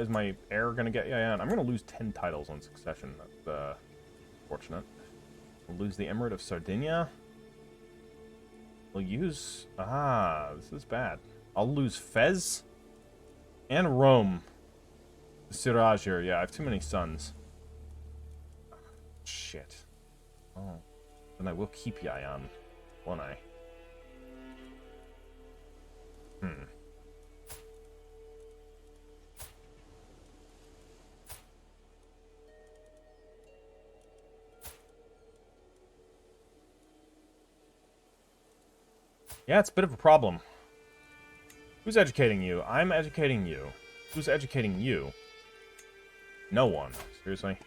Is my heir gonna get Yayan? I'm gonna lose 10 titles on succession. That's, fortunate. We'll lose the Emirate of Sardinia. We'll use... Ah, this is bad. I'll lose Fez and Rome. Siraj here. Yeah, I have too many sons. Shit. Oh. Then I will keep Yayan, won't I? Yeah, it's a bit of a problem. Who's educating you? I'm educating you. Who's educating you? No one. Seriously?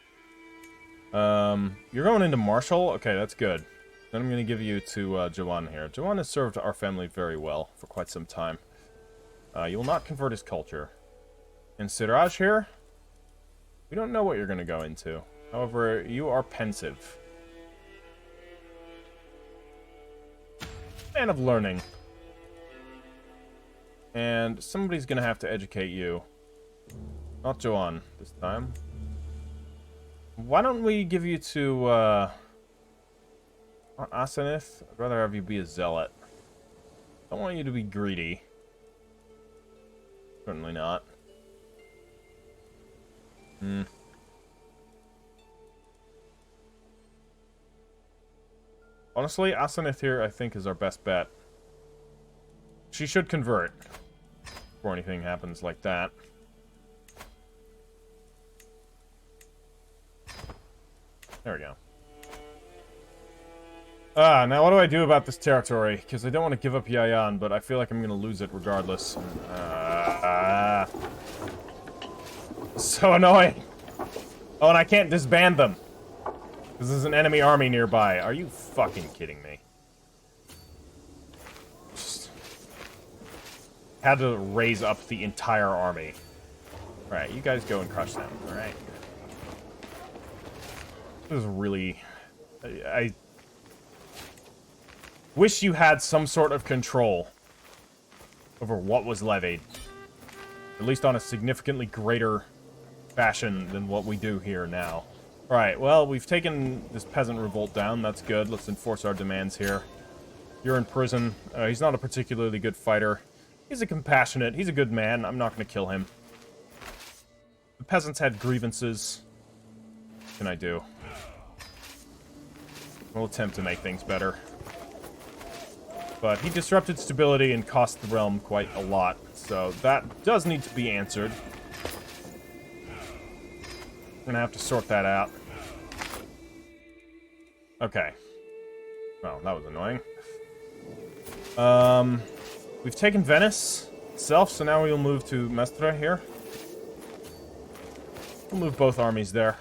You're going into Marshall? Okay, that's good. Then I'm going to give you to Jawan here. Jawan has served our family very well for quite some time. You will not convert his culture. And Siraj here? We don't know what you're going to go into. However, you are pensive. Man of learning. And somebody's going to have to educate you. Not Joanne this time. Why don't we give you to Asenith? I'd rather have you be a zealot. I don't want you to be greedy. Certainly not. Honestly, Asenith here, I think, is our best bet. She should convert before anything happens like that. There we go. Now what do I do about this territory? Because I don't want to give up Yayan, but I feel like I'm going to lose it regardless. So annoying. Oh, and I can't disband them. Because there's an enemy army nearby. Are you fucking kidding me? Just had to raise up the entire army. Alright, you guys go and crush them, alright? This is really... I wish you had some sort of control over what was levied. At least on a significantly greater fashion than what we do here now. Alright, well, we've taken this peasant revolt down. That's good. Let's enforce our demands here. You're in prison. He's not a particularly good fighter. He's a compassionate. He's a good man. I'm not going to kill him. The peasants had grievances. What can I do? We'll attempt to make things better. But he disrupted stability and cost the realm quite a lot. So that does need to be answered. We're going to have to sort that out. Okay. Well, that was annoying. We've taken Venice itself, so now we'll move to Mestre here. We'll move both armies there.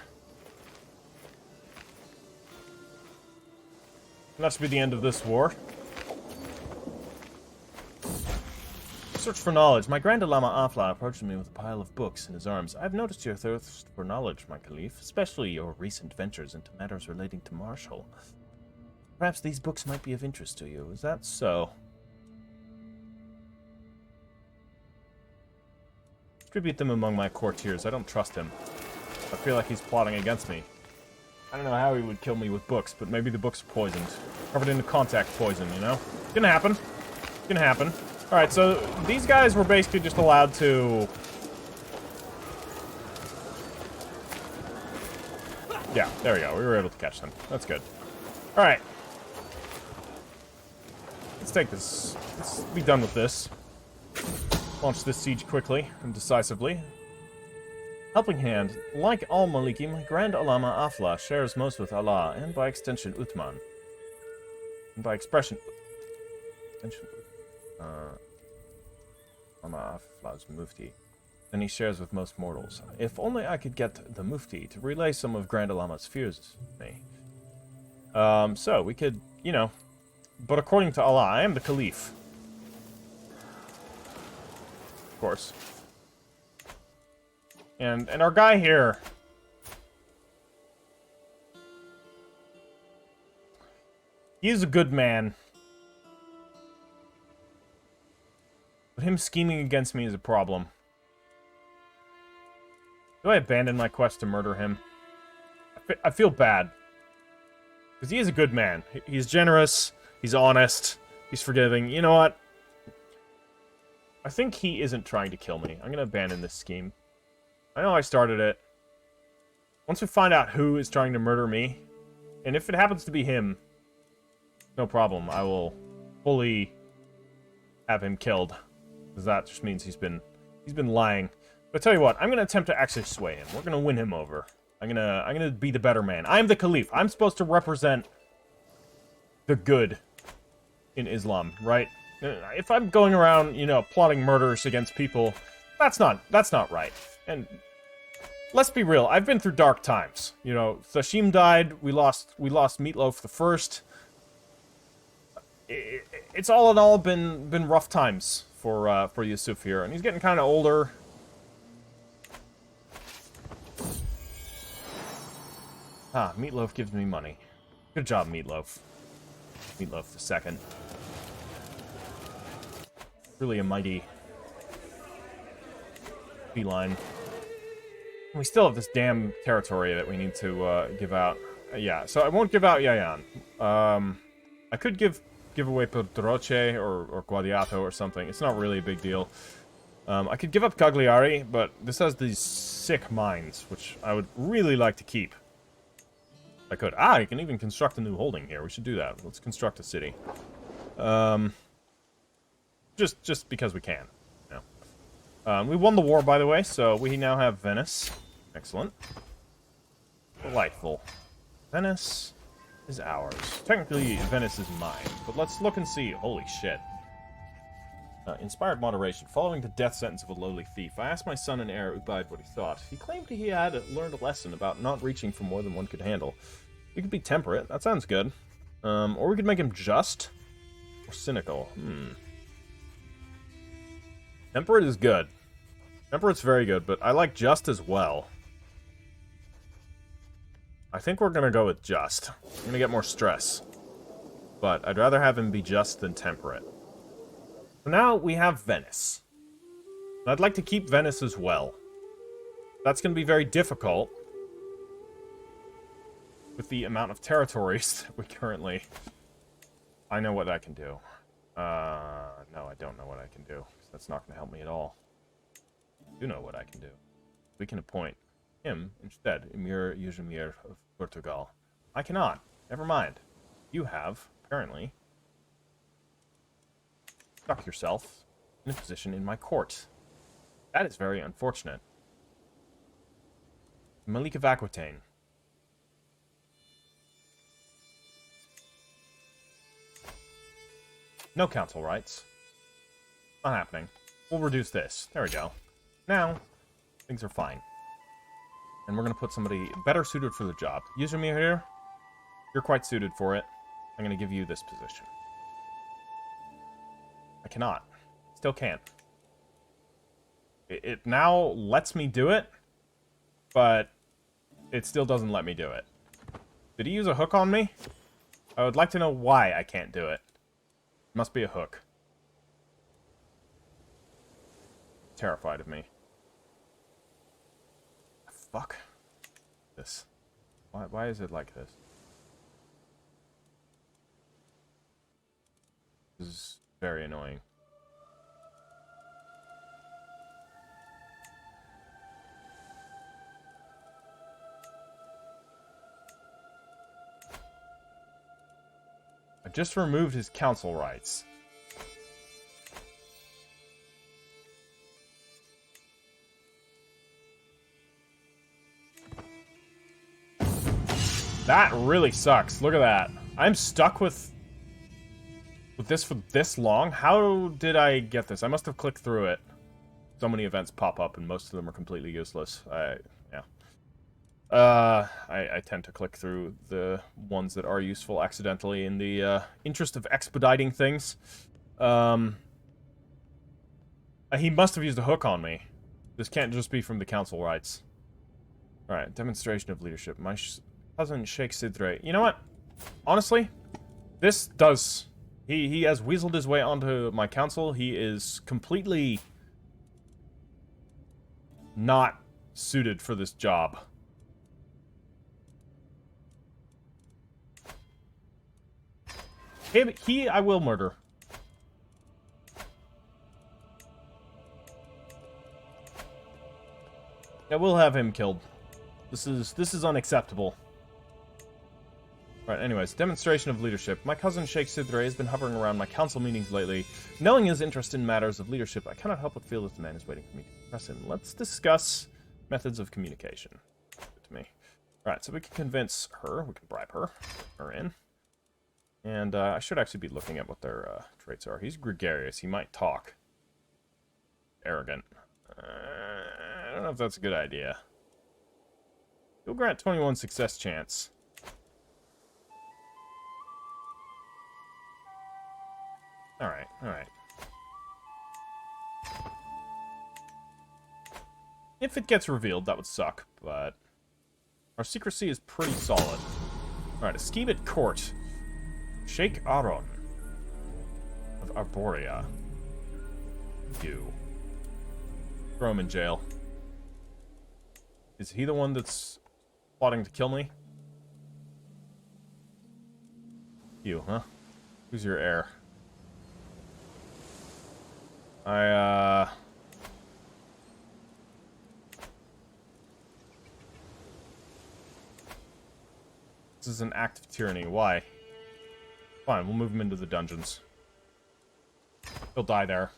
And that should be the end of this war. Search for knowledge. My Grand Lama Afla approached me with a pile of books in his arms. I've noticed your thirst for knowledge, my Caliph, especially your recent ventures into matters relating to Marshall. Perhaps these books might be of interest to you. Is that so? Distribute them among my courtiers. I don't trust him. I feel like he's plotting against me. I don't know how he would kill me with books, but maybe the books are poisoned. Covered in contact poison, you know? Gonna happen. Gonna happen. Alright, so these guys were basically just allowed to... Yeah, there we go. We were able to catch them. That's good. Alright. Let's take this. Let's be done with this. Launch this siege quickly and decisively. Helping Hand. Like all Maliki, my Grand Alama Afla shares most with Allah, and by extension Uthman. And by expression... Alama Afla's Mufti. Then he shares with most mortals. If only I could get the Mufti to relay some of Grand Alama's fears with me. So, we could, you know... But according to Allah, I am the Caliph. Of course. And our guy here... He is a good man. But him scheming against me is a problem. Do I abandon my quest to murder him? I feel bad. Because he is a good man. He's generous. He's honest. He's forgiving. You know what? I think he isn't trying to kill me. I'm going to abandon this scheme. I know I started it. Once we find out who is trying to murder me, and if it happens to be him, no problem. I will fully have him killed. Because that just means he's been lying. But tell you what, I'm going to attempt to actually sway him. We're going to win him over. I'm gonna be the better man. I'm the Caliph. I'm supposed to represent the good in Islam, right? If I'm going around, you know, plotting murders against people, that's not right. And let's be real. I've been through dark times. You know, Thashim died. We lost Meatloaf the First. It's all in all been rough times for Yusuf here, and he's getting kind of older. Ah, Meatloaf gives me money. Good job, Meatloaf. Meatloaf the Second. Really a mighty feline. We still have this damn territory that we need to give out. Yeah, so I won't give out Yayan. I could give away Pedroche or Guadiato or something. It's not really a big deal. I could give up Cagliari, but this has these sick mines, which I would really like to keep. I could. Ah, you can even construct a new holding here. We should do that. Let's construct a city. Just because we can. Yeah. We won the war, by the way, so we now have Venice. Excellent. Delightful. Venice is ours. Technically, Venice is mine, but let's look and see. Holy shit. Inspired moderation. Following the death sentence of a lowly thief, I asked my son and heir Ubaid what he thought. He claimed he had learned a lesson about not reaching for more than one could handle. We could be temperate. That sounds good. Or we could make him just. Or cynical. Temperate is good. Temperate's very good, but I like just as well. I think we're going to go with just. I'm going to get more stress. But I'd rather have him be just than temperate. So now we have Venice. I'd like to keep Venice as well. That's going to be very difficult with the amount of territories that we currently... I know what I can do. No, I don't know what I can do. That's not going to help me at all. I do know what I can do. We can appoint him instead, Emir Yuzumir of Portugal. I cannot. Never mind. You have, apparently, stuck yourself in a position in my court. That is very unfortunate. Malik of Aquitaine. No council rights. Not happening. We'll reduce this. There we go. Now, things are fine. And we're going to put somebody better suited for the job. Yuzumir here, you're quite suited for it. I'm going to give you this position. I cannot. Still can't. It now lets me do it, but it still doesn't let me do it. Did he use a hook on me? I would like to know why I can't do it. Must be a hook. Terrified of me. fuck? This. Why is it like this? This is very annoying. I just removed his council rights. That really sucks. Look at that. I'm stuck with this for this long. How did I get this? I must have clicked through it. So many events pop up, and most of them are completely useless. Yeah. I tend to click through the ones that are useful accidentally in the interest of expediting things. He must have used a hook on me. This can't just be from the council rights. Alright, demonstration of leadership. My cousin Sheikh Sidre. You know what? Honestly, this does... He has weaseled his way onto my council. He is completely not suited for this job. He I will murder. I will have him killed. This is unacceptable. Right, anyways, demonstration of leadership. My cousin Sheikh Sidre has been hovering around my council meetings lately. Knowing his interest in matters of leadership, I cannot help but feel that the man is waiting for me to impress him. Let's discuss methods of communication. Give it to me. Right, so we can convince her. We can bribe her. Put her in. And I should actually be looking at what their traits are. He's gregarious. He might talk. Arrogant. I don't know if that's a good idea. You'll grant 21 success chance. Alright, alright. If it gets revealed, that would suck, but... Our secrecy is pretty solid. Alright, a scheme at court. Sheikh Aron of Iberia. You. Throw him in jail. Is he the one that's plotting to kill me? You, huh? Who's your heir? This is an act of tyranny. Why? Fine, we'll move him into the dungeons. He'll die there.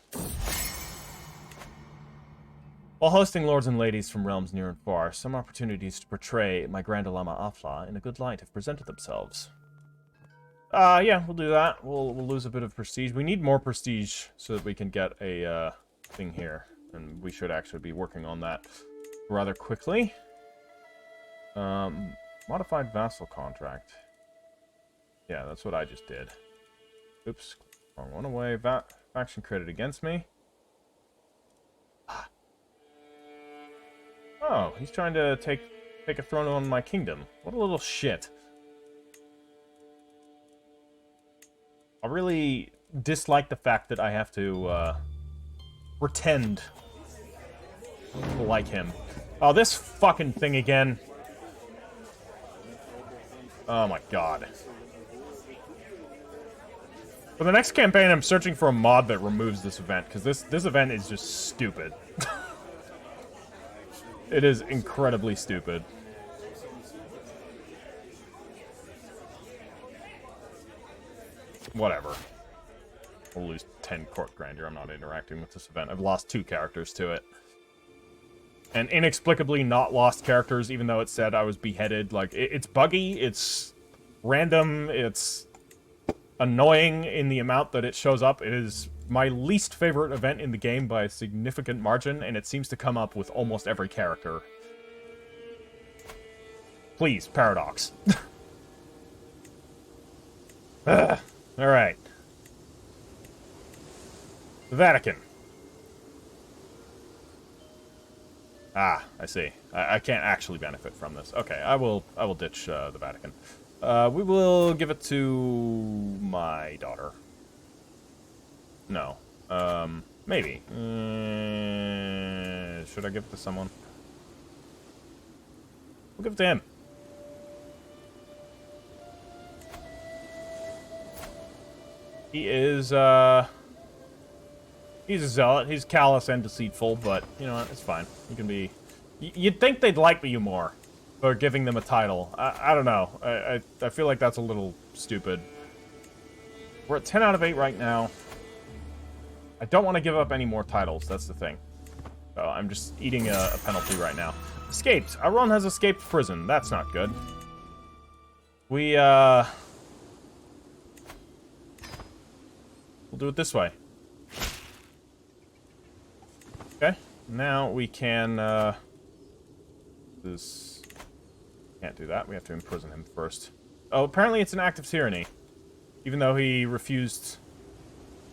While hosting lords and ladies from realms near and far, some opportunities to portray my Grand Alama Afla in a good light have presented themselves. Yeah, we'll do that. We'll lose a bit of prestige. We need more prestige so that we can get a thing here. And we should actually be working on that rather quickly. Modified vassal contract. Yeah, that's what I just did. Oops. Wrong one away. Faction credit against me. Oh, he's trying to take a throne on my kingdom. What a little shit. I really dislike the fact that I have to pretend to like him. Oh, this fucking thing again. Oh my god. For the next campaign, I'm searching for a mod that removes this event, because this event is just stupid. It is incredibly stupid. Whatever. We'll lose 10 court grandeur. I'm not interacting with this event. I've lost 2 characters to it. And inexplicably not lost characters, even though it said I was beheaded. Like, it's buggy, it's random, it's annoying in the amount that it shows up. It is my least favorite event in the game by a significant margin, and it seems to come up with almost every character. Please, Paradox. Alright. The Vatican. Ah, I see. I can't actually benefit from this. Okay, I will ditch the Vatican. We will give it to my daughter. No. Maybe. Should I give it to someone? We'll give it to him. He is, he's a zealot. He's callous and deceitful, but, you know what? It's fine. You can be... You'd think they'd like you more for giving them a title. I don't know. I feel like that's a little stupid. We're at 10 out of 8 right now. I don't want to give up any more titles. That's the thing. So I'm just eating a penalty right now. Escaped. Iran has escaped prison. That's not good. We, we'll do it this way. Okay. Now we can, can't do that. We have to imprison him first. Oh, apparently it's an act of tyranny. Even though he refused...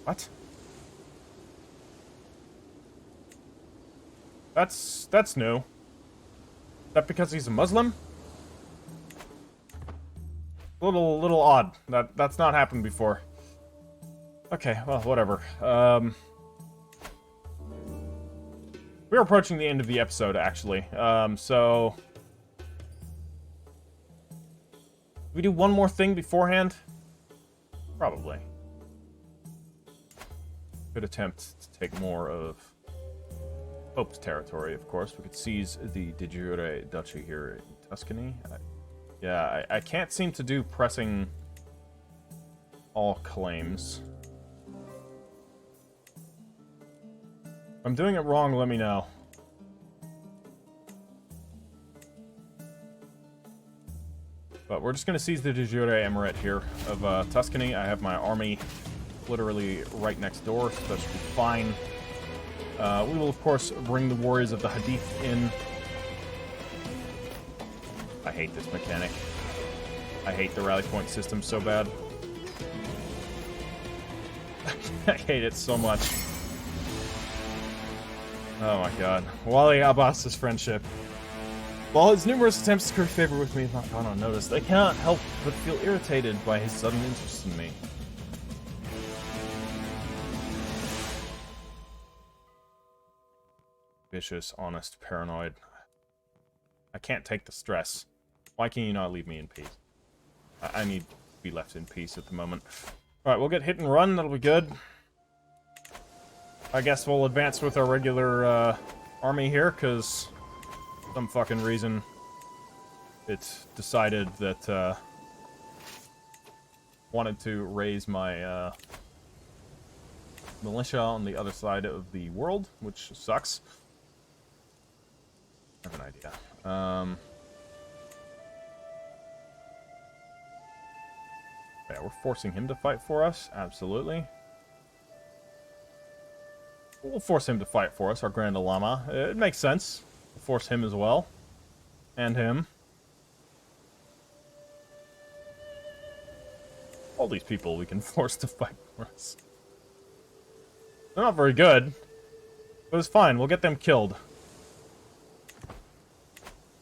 What? That's new. Is that because he's a Muslim? A little odd. That's not happened before. Okay, well, whatever. We're approaching the end of the episode, actually. So... we do one more thing beforehand? Probably. Could attempt to take more of Pope's territory, of course. We could seize the de jure duchy here in Tuscany. I can't seem to do pressing all claims. If I'm doing it wrong, let me know. But we're just going to seize the de jure emirate here of Tuscany. I have my army literally right next door, so that should be fine. We will, of course, bring the warriors of the Hadith in. I hate this mechanic. I hate the rally point system so bad. I hate it so much. Oh my god. Wali Abbas's friendship. While his numerous attempts to curry favor with me have not gone unnoticed, I cannot help but feel irritated by his sudden interest in me. Vicious, honest, paranoid. I can't take the stress. Why can you not leave me in peace? I need to be left in peace at the moment. Alright, we'll get hit and run. That'll be good. I guess we'll advance with our regular army here, because some fucking reason it's decided that wanted to raise my militia on the other side of the world, which sucks. I have an idea. Yeah, we're forcing him to fight for us. Absolutely. We'll force him to fight for us, our Grand Lama. It makes sense. We'll force him as well. And him. All these people we can force to fight for us. They're not very good. But it's fine. We'll get them killed.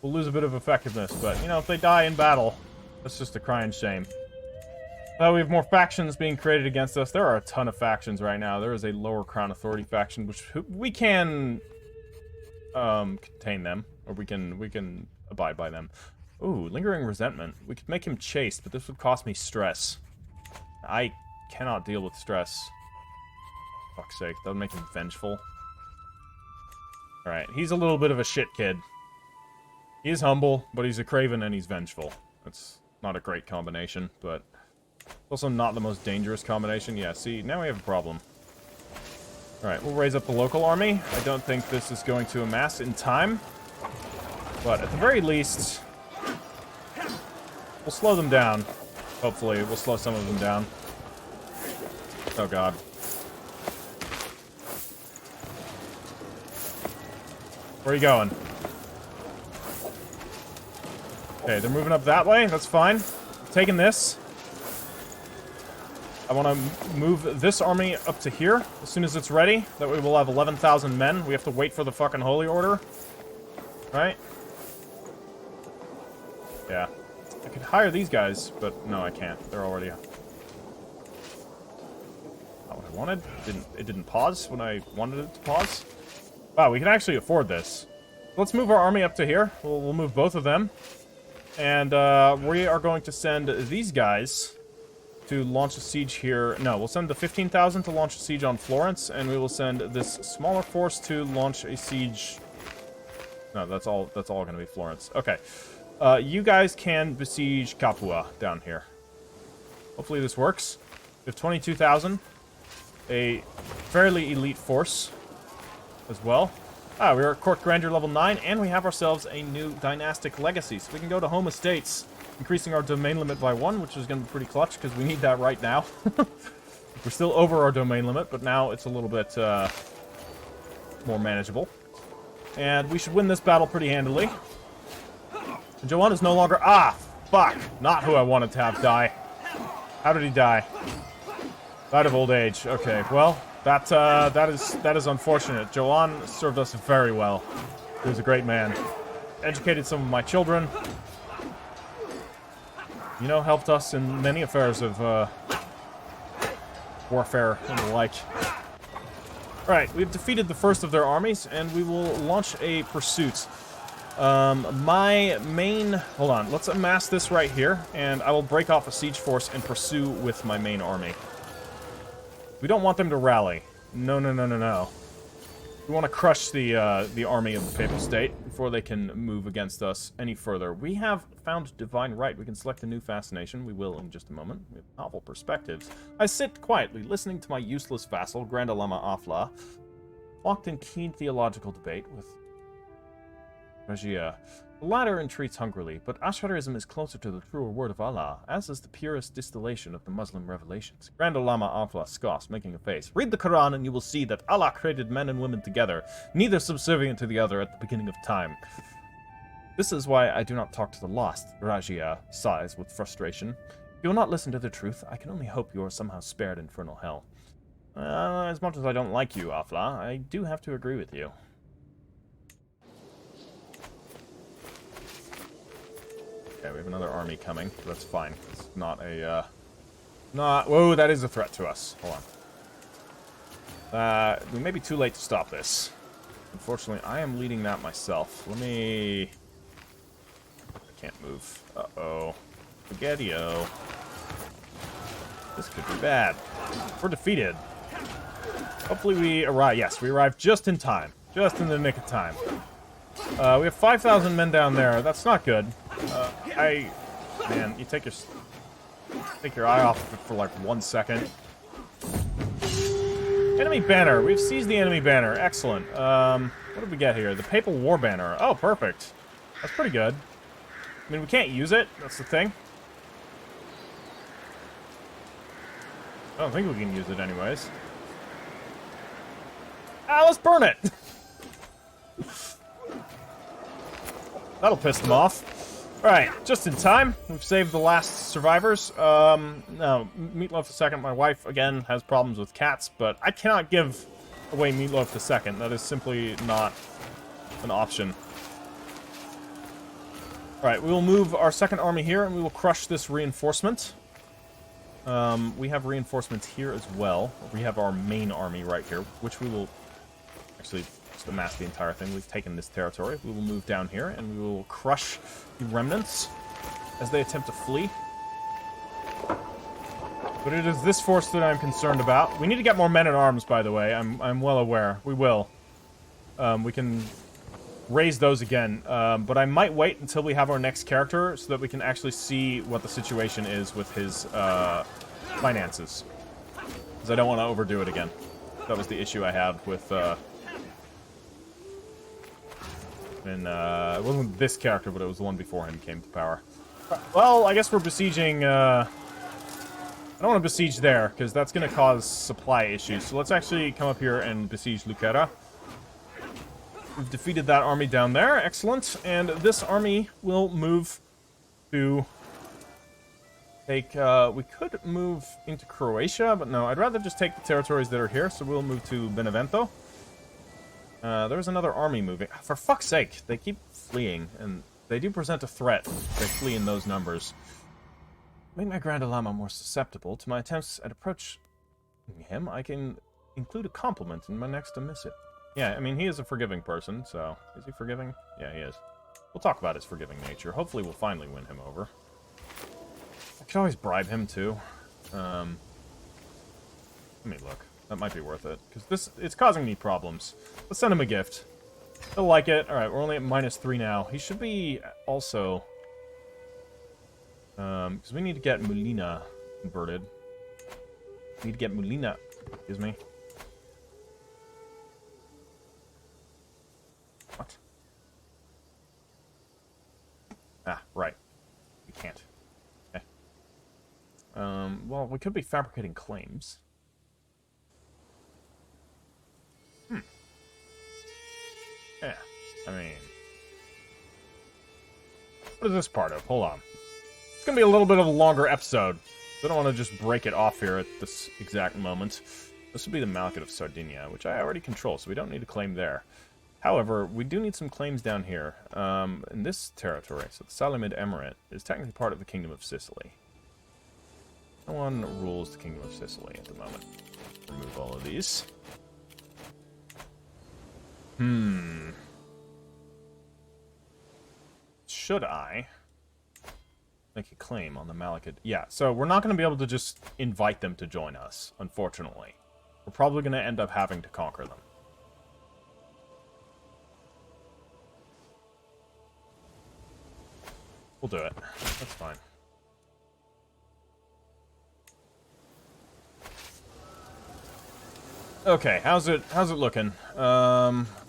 We'll lose a bit of effectiveness, but, you know, if they die in battle, that's just a crying shame. We have more factions being created against us. There are a ton of factions right now. There is a lower crown authority faction, which we can contain them, or we can abide by them. Ooh, lingering resentment. We could make him chaste, but this would cost me stress. I cannot deal with stress. For fuck's sake, that would make him vengeful. Alright, he's a little bit of a shit kid. He is humble, but he's a craven and he's vengeful. That's not a great combination, but also not the most dangerous combination. Yeah, see, now we have a problem. Alright, we'll raise up the local army. I don't think this is going to amass in time. But at the very least, we'll slow them down. Hopefully, we'll slow some of them down. Oh god. Where are you going? Okay, they're moving up that way. That's fine. Taking this. I want to move this army up to here as soon as it's ready. That way we'll have 11,000 men. We have to wait for the fucking Holy Order. Right? Yeah. I could hire these guys, but no, I can't. They're already... Not what I wanted. It didn't pause when I wanted it to pause. Wow, we can actually afford this. Let's move our army up to here. We'll move both of them. And we are going to send these guys to launch a siege here. No, we'll send the 15,000 to launch a siege on Florence, and we will send this smaller force to launch a siege. No, that's all going to be Florence. Okay. You guys can besiege Capua down here. Hopefully this works. We have 22,000. A fairly elite force as well. We're at Court Grandeur level 9, and we have ourselves a new dynastic legacy. So we can go to Home Estates, increasing our domain limit by 1, which is going to be pretty clutch, because we need that right now. We're still over our domain limit, but now it's a little bit more manageable. And we should win this battle pretty handily. And Joanne is no longer... Fuck! Not who I wanted to have die. How did he die? Died of old age. Okay, well, that is unfortunate. Joanne served us very well. He was a great man. Educated some of my children. You know, helped us in many affairs of warfare and the like. Alright, we've defeated the first of their armies, and we will launch a pursuit. My main... Hold on, let's amass this right here, and I will break off a siege force and pursue with my main army. We don't want them to rally. No, no, no, no, no. We want to crush the army of the Papal State before they can move against us any further. We have found divine right. We can select a new fascination. We will in just a moment. We have novel perspectives. I sit quietly, listening to my useless vassal, Grand Alama Afla, locked in keen theological debate with Regia. The latter entreats hungrily, but Ash'arism is closer to the truer word of Allah, as is the purest distillation of the Muslim revelations. Grand Alama Afla scoffs, making a face. Read the Quran and you will see that Allah created men and women together, neither subservient to the other at the beginning of time. This is why I do not talk to the lost, Rajia sighs with frustration. If you will not listen to the truth, I can only hope you are somehow spared infernal hell. As much as I don't like you, Afla, I do have to agree with you. Okay, we have another army coming. That's fine. It's not a, Whoa, that is a threat to us. Hold on. We may be too late to stop this. Unfortunately, I am leading that myself. Let me... I can't move. Uh-oh. Spaghetti-o. This could be bad. We're defeated. Hopefully we arrive. Yes, we arrived just in time. Just in the nick of time. We have 5,000 men down there. That's not good. Man, you take your eye off of it for like 1 second. Enemy banner. We've seized the enemy banner. Excellent. What did we get here? The Papal War Banner. Oh, perfect. That's pretty good. I mean, we can't use it. That's the thing. I don't think we can use it anyways. Let's burn it! That'll piss them off. Alright, just in time. We've saved the last survivors. No, Meatloaf II, my wife, again, has problems with cats, but I cannot give away Meatloaf II. That is simply not an option. Alright, we will move our second army here, and we will crush this reinforcement. We have reinforcements here as well. We have our main army right here, which we will actually just amass the entire thing. We've taken this territory. We will move down here, and we will crush the remnants as they attempt to flee. But it is this force that I'm concerned about. We need to get more men-at-arms, by the way. I'm well aware. We will. We can raise those again. But I might wait until we have our next character so that we can actually see what the situation is with his finances. Because I don't want to overdo it again. That was the issue I had with... it wasn't this character, but it was the one before him came to power. Well, I guess we're besieging... I don't want to besiege there, because that's going to cause supply issues. So let's actually come up here and besiege Lucera. We've defeated that army down there. Excellent. And this army will move to take... we could move into Croatia, but no. I'd rather just take the territories that are here, so we'll move to Benevento. There's another army moving. For fuck's sake, they keep fleeing, and they do present a threat. They flee in those numbers. Make my Grand Alama more susceptible to my attempts at approaching him. I can include a compliment in my next missive. Yeah, I mean, he is a forgiving person, so... Is he forgiving? Yeah, he is. We'll talk about his forgiving nature. Hopefully we'll finally win him over. I could always bribe him, too. Let me look. That might be worth it. Because it's causing me problems. Let's send him a gift. He'll like it. Alright, we're only at -3 now. He should be also... because we need to get Molina converted. We need to get Molina... Excuse me. What? Ah, right. We can't. Okay. Well, we could be fabricating claims. Yeah, I mean... What is this part of? Hold on. It's gonna be a little bit of a longer episode. I don't want to just break it off here at this exact moment. This would be the Malachite of Sardinia, which I already control, so we don't need a claim there. However, we do need some claims down here. In this territory, so the Salamid Emirate is technically part of the Kingdom of Sicily. No one rules the Kingdom of Sicily at the moment. Remove all of these. Should I make a claim on the Malachite? Yeah, so we're not going to be able to just invite them to join us, unfortunately. We're probably going to end up having to conquer them. We'll do it. That's fine. Okay, how's it looking?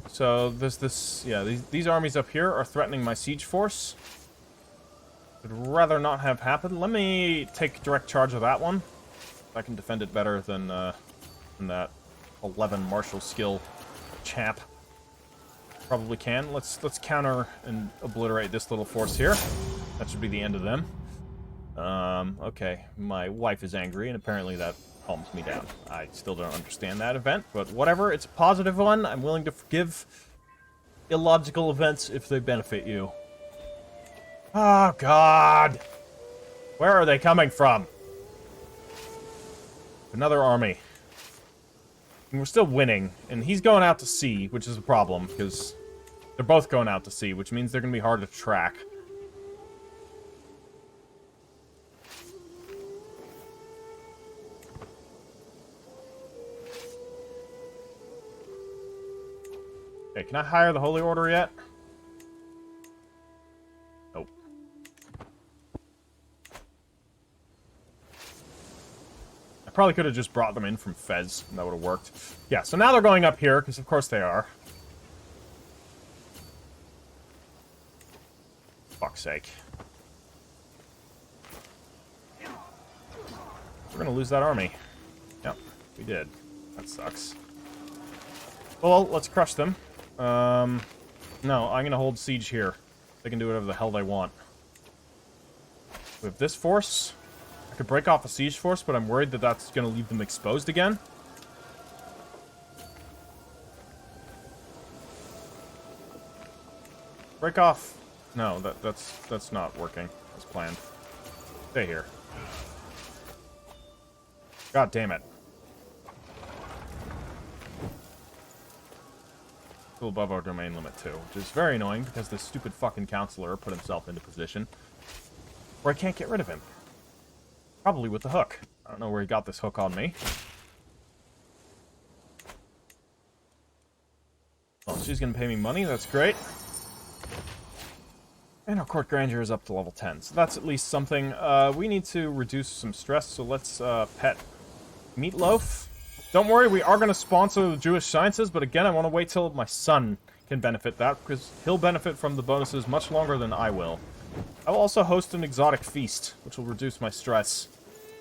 So these armies up here are threatening my siege force. I'd rather not have happen. Let me take direct charge of that one. I can defend it better than that 11 martial skill chap. Probably can. Let's counter and obliterate this little force here. That should be the end of them. Okay, my wife is angry, and apparently that calms me down. I still don't understand that event, but whatever. It's a positive one. I'm willing to forgive illogical events if they benefit you. Oh, God! Where are they coming from? Another army. And we're still winning, and he's going out to sea, which is a problem, because they're both going out to sea, which means they're going to be hard to track. Okay, can I hire the Holy Order yet? Nope. I probably could have just brought them in from Fez, and that would have worked. Yeah, so now they're going up here, because of course they are. Fuck's sake. We're gonna lose that army. Yep, we did. That sucks. Well, let's crush them. No, I'm gonna hold siege here. They can do whatever the hell they want. With this force, I could break off a siege force, but I'm worried that that's gonna leave them exposed again. Break off. No, that's not working as planned. Stay here. God damn it. Still above our domain limit, too. Which is very annoying, because this stupid fucking counselor put himself into position where I can't get rid of him. Probably with the hook. I don't know where he got this hook on me. Well, she's gonna pay me money, that's great. And our court grandeur is up to level 10, so that's at least something. We need to reduce some stress, so let's pet Meatloaf. Don't worry, we are going to sponsor the Jewish Sciences, but again, I want to wait till my son can benefit that, because he'll benefit from the bonuses much longer than I will. I will also host an exotic feast, which will reduce my stress.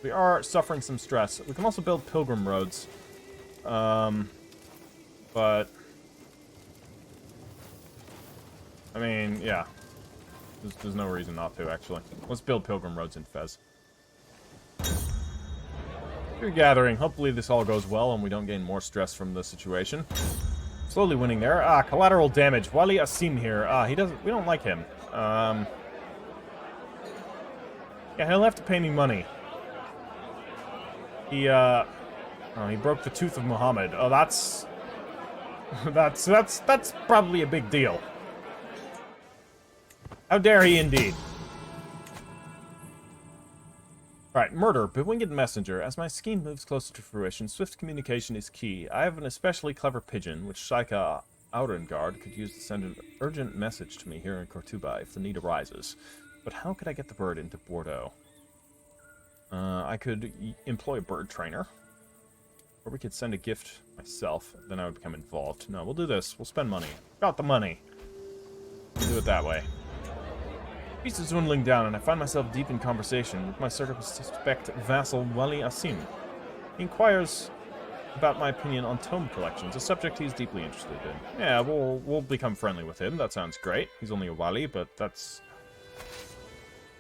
We are suffering some stress. We can also build pilgrim roads. But... I mean, yeah. There's no reason not to, actually. Let's build pilgrim roads in Fez. You're gathering. Hopefully this all goes well and we don't gain more stress from the situation. Slowly winning there. Ah, collateral damage. Wali Asim here. Ah, he doesn't... We don't like him. Yeah, he'll have to pay me money. He, Oh, he broke the tooth of Muhammad. Oh, that's probably a big deal. How dare he indeed. Alright, murder, bewinged messenger. As my scheme moves closer to fruition, swift communication is key. I have an especially clever pigeon, which Shaika Outerguard could use to send an urgent message to me here in Cortuba if the need arises. But how could I get the bird into Bordeaux? I could employ a bird trainer. Or we could send a gift myself, then I would become involved. No, we'll do this. We'll spend money. Got the money. We'll do it that way. Peace is dwindling down, and I find myself deep in conversation with my circumspect vassal Wali Asim. He inquires about my opinion on tome collections, a subject he's deeply interested in. Yeah, we'll become friendly with him. That sounds great. He's only a Wali, but that's...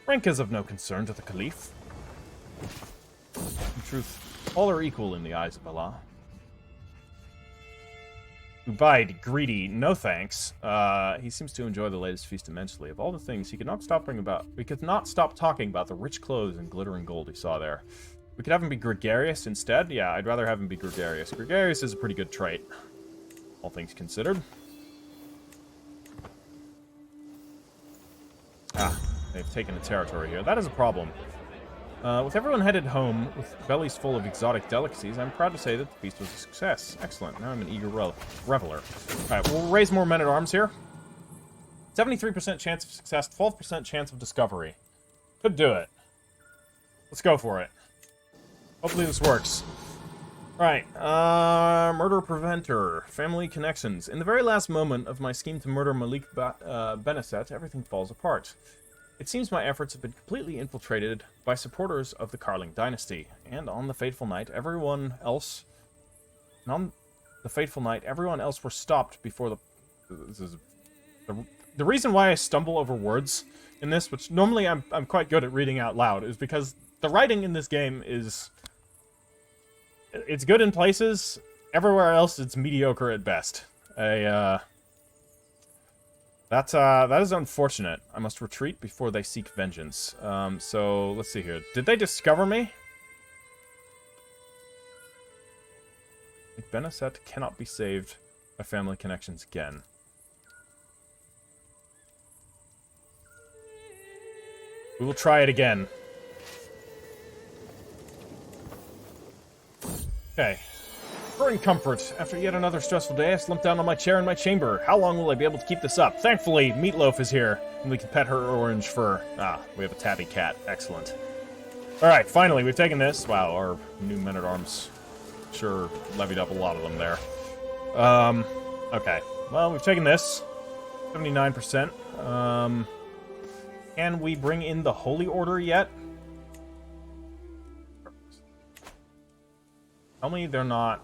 rank is of no concern to the Caliph. In truth, all are equal in the eyes of Allah. Ubaid, greedy, no thanks. He seems to enjoy the latest feast immensely. Of all the things, he could not stop talking about the rich clothes and glittering gold he saw there. We could have him be gregarious instead. Yeah, I'd rather have him be gregarious. Gregarious is a pretty good trait, all things considered. Ah, they've taken a territory here. That is a problem. With everyone headed home with bellies full of exotic delicacies, I'm proud to say that the feast was a success. Excellent. Now I'm an eager reveler. Alright, we'll raise more men-at-arms here. 73% chance of success, 12% chance of discovery. Could do it. Let's go for it. Hopefully this works. Right, murder preventer, family connections. In the very last moment of my scheme to murder Malik Benesset, everything falls apart. It seems my efforts have been completely infiltrated by supporters of the Carling dynasty, and on the fateful night, everyone else were stopped before the reason why I stumble over words in this, which normally I'm quite good at reading out loud, is because the writing in this game is... it's good in places, everywhere else it's mediocre at best. That is unfortunate. I must retreat before they seek vengeance. So, let's see here. Did they discover me? Benesset cannot be saved by family connections again. We will try it again. Okay. Growing comfort. After yet another stressful day, I slumped down on my chair in my chamber. How long will I be able to keep this up? Thankfully, Meatloaf is here, and we can pet her orange fur. Ah, we have a tabby cat. Excellent. Alright, finally, we've taken this. Wow, our new men-at-arms sure levied up a lot of them there. Okay. Well, we've taken this. 79%. Can we bring in the Holy Order yet? Tell me they're not...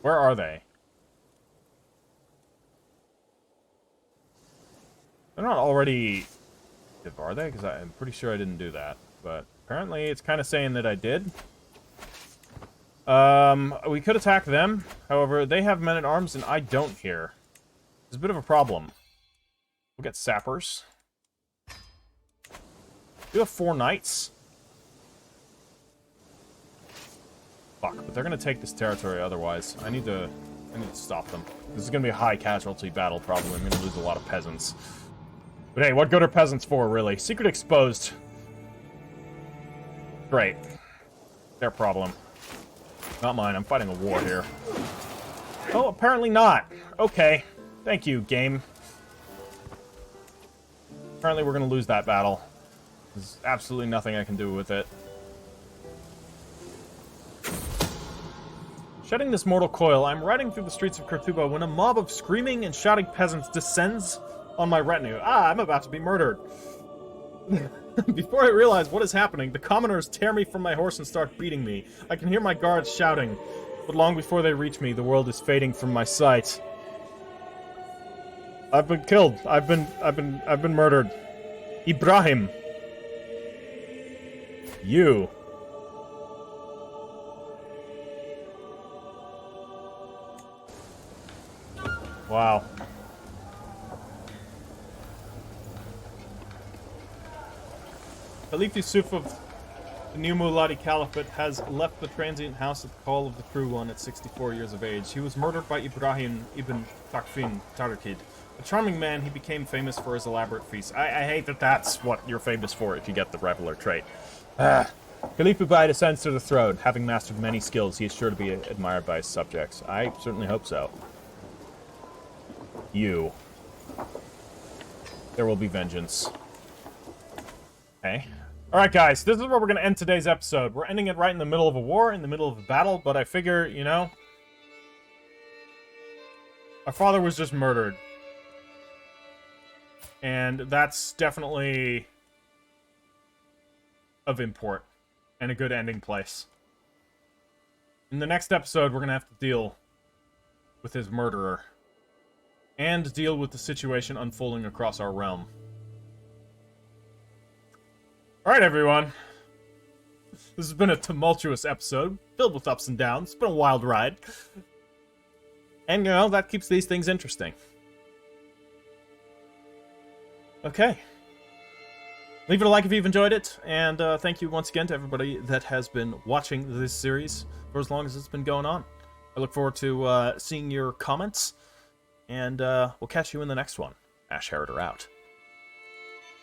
Where are they? They're not already... Are they? Because I'm pretty sure I didn't do that. But apparently it's kind of saying that I did. We could attack them. However, they have men-at-arms and I don't here. It's a bit of a problem. We'll get sappers. We have 4 knights. Fuck, but they're gonna take this territory otherwise. I need to stop them. This is gonna be a high casualty battle, probably. I'm gonna lose a lot of peasants. But hey, what good are peasants for, really? Secret exposed. Great. Their problem. Not mine. I'm fighting a war here. Oh, apparently not. Okay. Thank you, game. Apparently we're gonna lose that battle. There's absolutely nothing I can do with it. Shedding this mortal coil, I'm riding through the streets of Cortuba when a mob of screaming and shouting peasants descends on my retinue. Ah, I'm about to be murdered. Before I realize what is happening, the commoners tear me from my horse and start beating me. I can hear my guards shouting, but long before they reach me, the world is fading from my sight. I've been killed. I've been murdered. Ibrahim. You. Wow. Caliph Yusuf of the new Muladi Caliphate has left the transient house at the call of the Crew One at 64 years of age. He was murdered by Ibrahim ibn Takfin Tarakid, a A charming man, he became famous for his elaborate feasts. I hate that that's what you're famous for if you get the Reveler trait. Caliph Yusuf ascends to the throne. Having mastered many skills, he is sure to be admired by his subjects. I certainly hope so. You. There will be vengeance. Okay. Alright, guys, this is where we're going to end today's episode. We're ending it right in the middle of a war, in the middle of a battle, but I figure, you know, our father was just murdered. And that's definitely of import and a good ending place. In the next episode, we're going to have to deal with his murderer and deal with the situation unfolding across our realm. Alright, everyone. This has been a tumultuous episode, filled with ups and downs. It's been a wild ride. And, you know, that keeps these things interesting. Okay. Leave it a like if you've enjoyed it, and thank you once again to everybody that has been watching this series for as long as it's been going on. I look forward to seeing your comments, and we'll catch you in the next one. Ash Heriter out.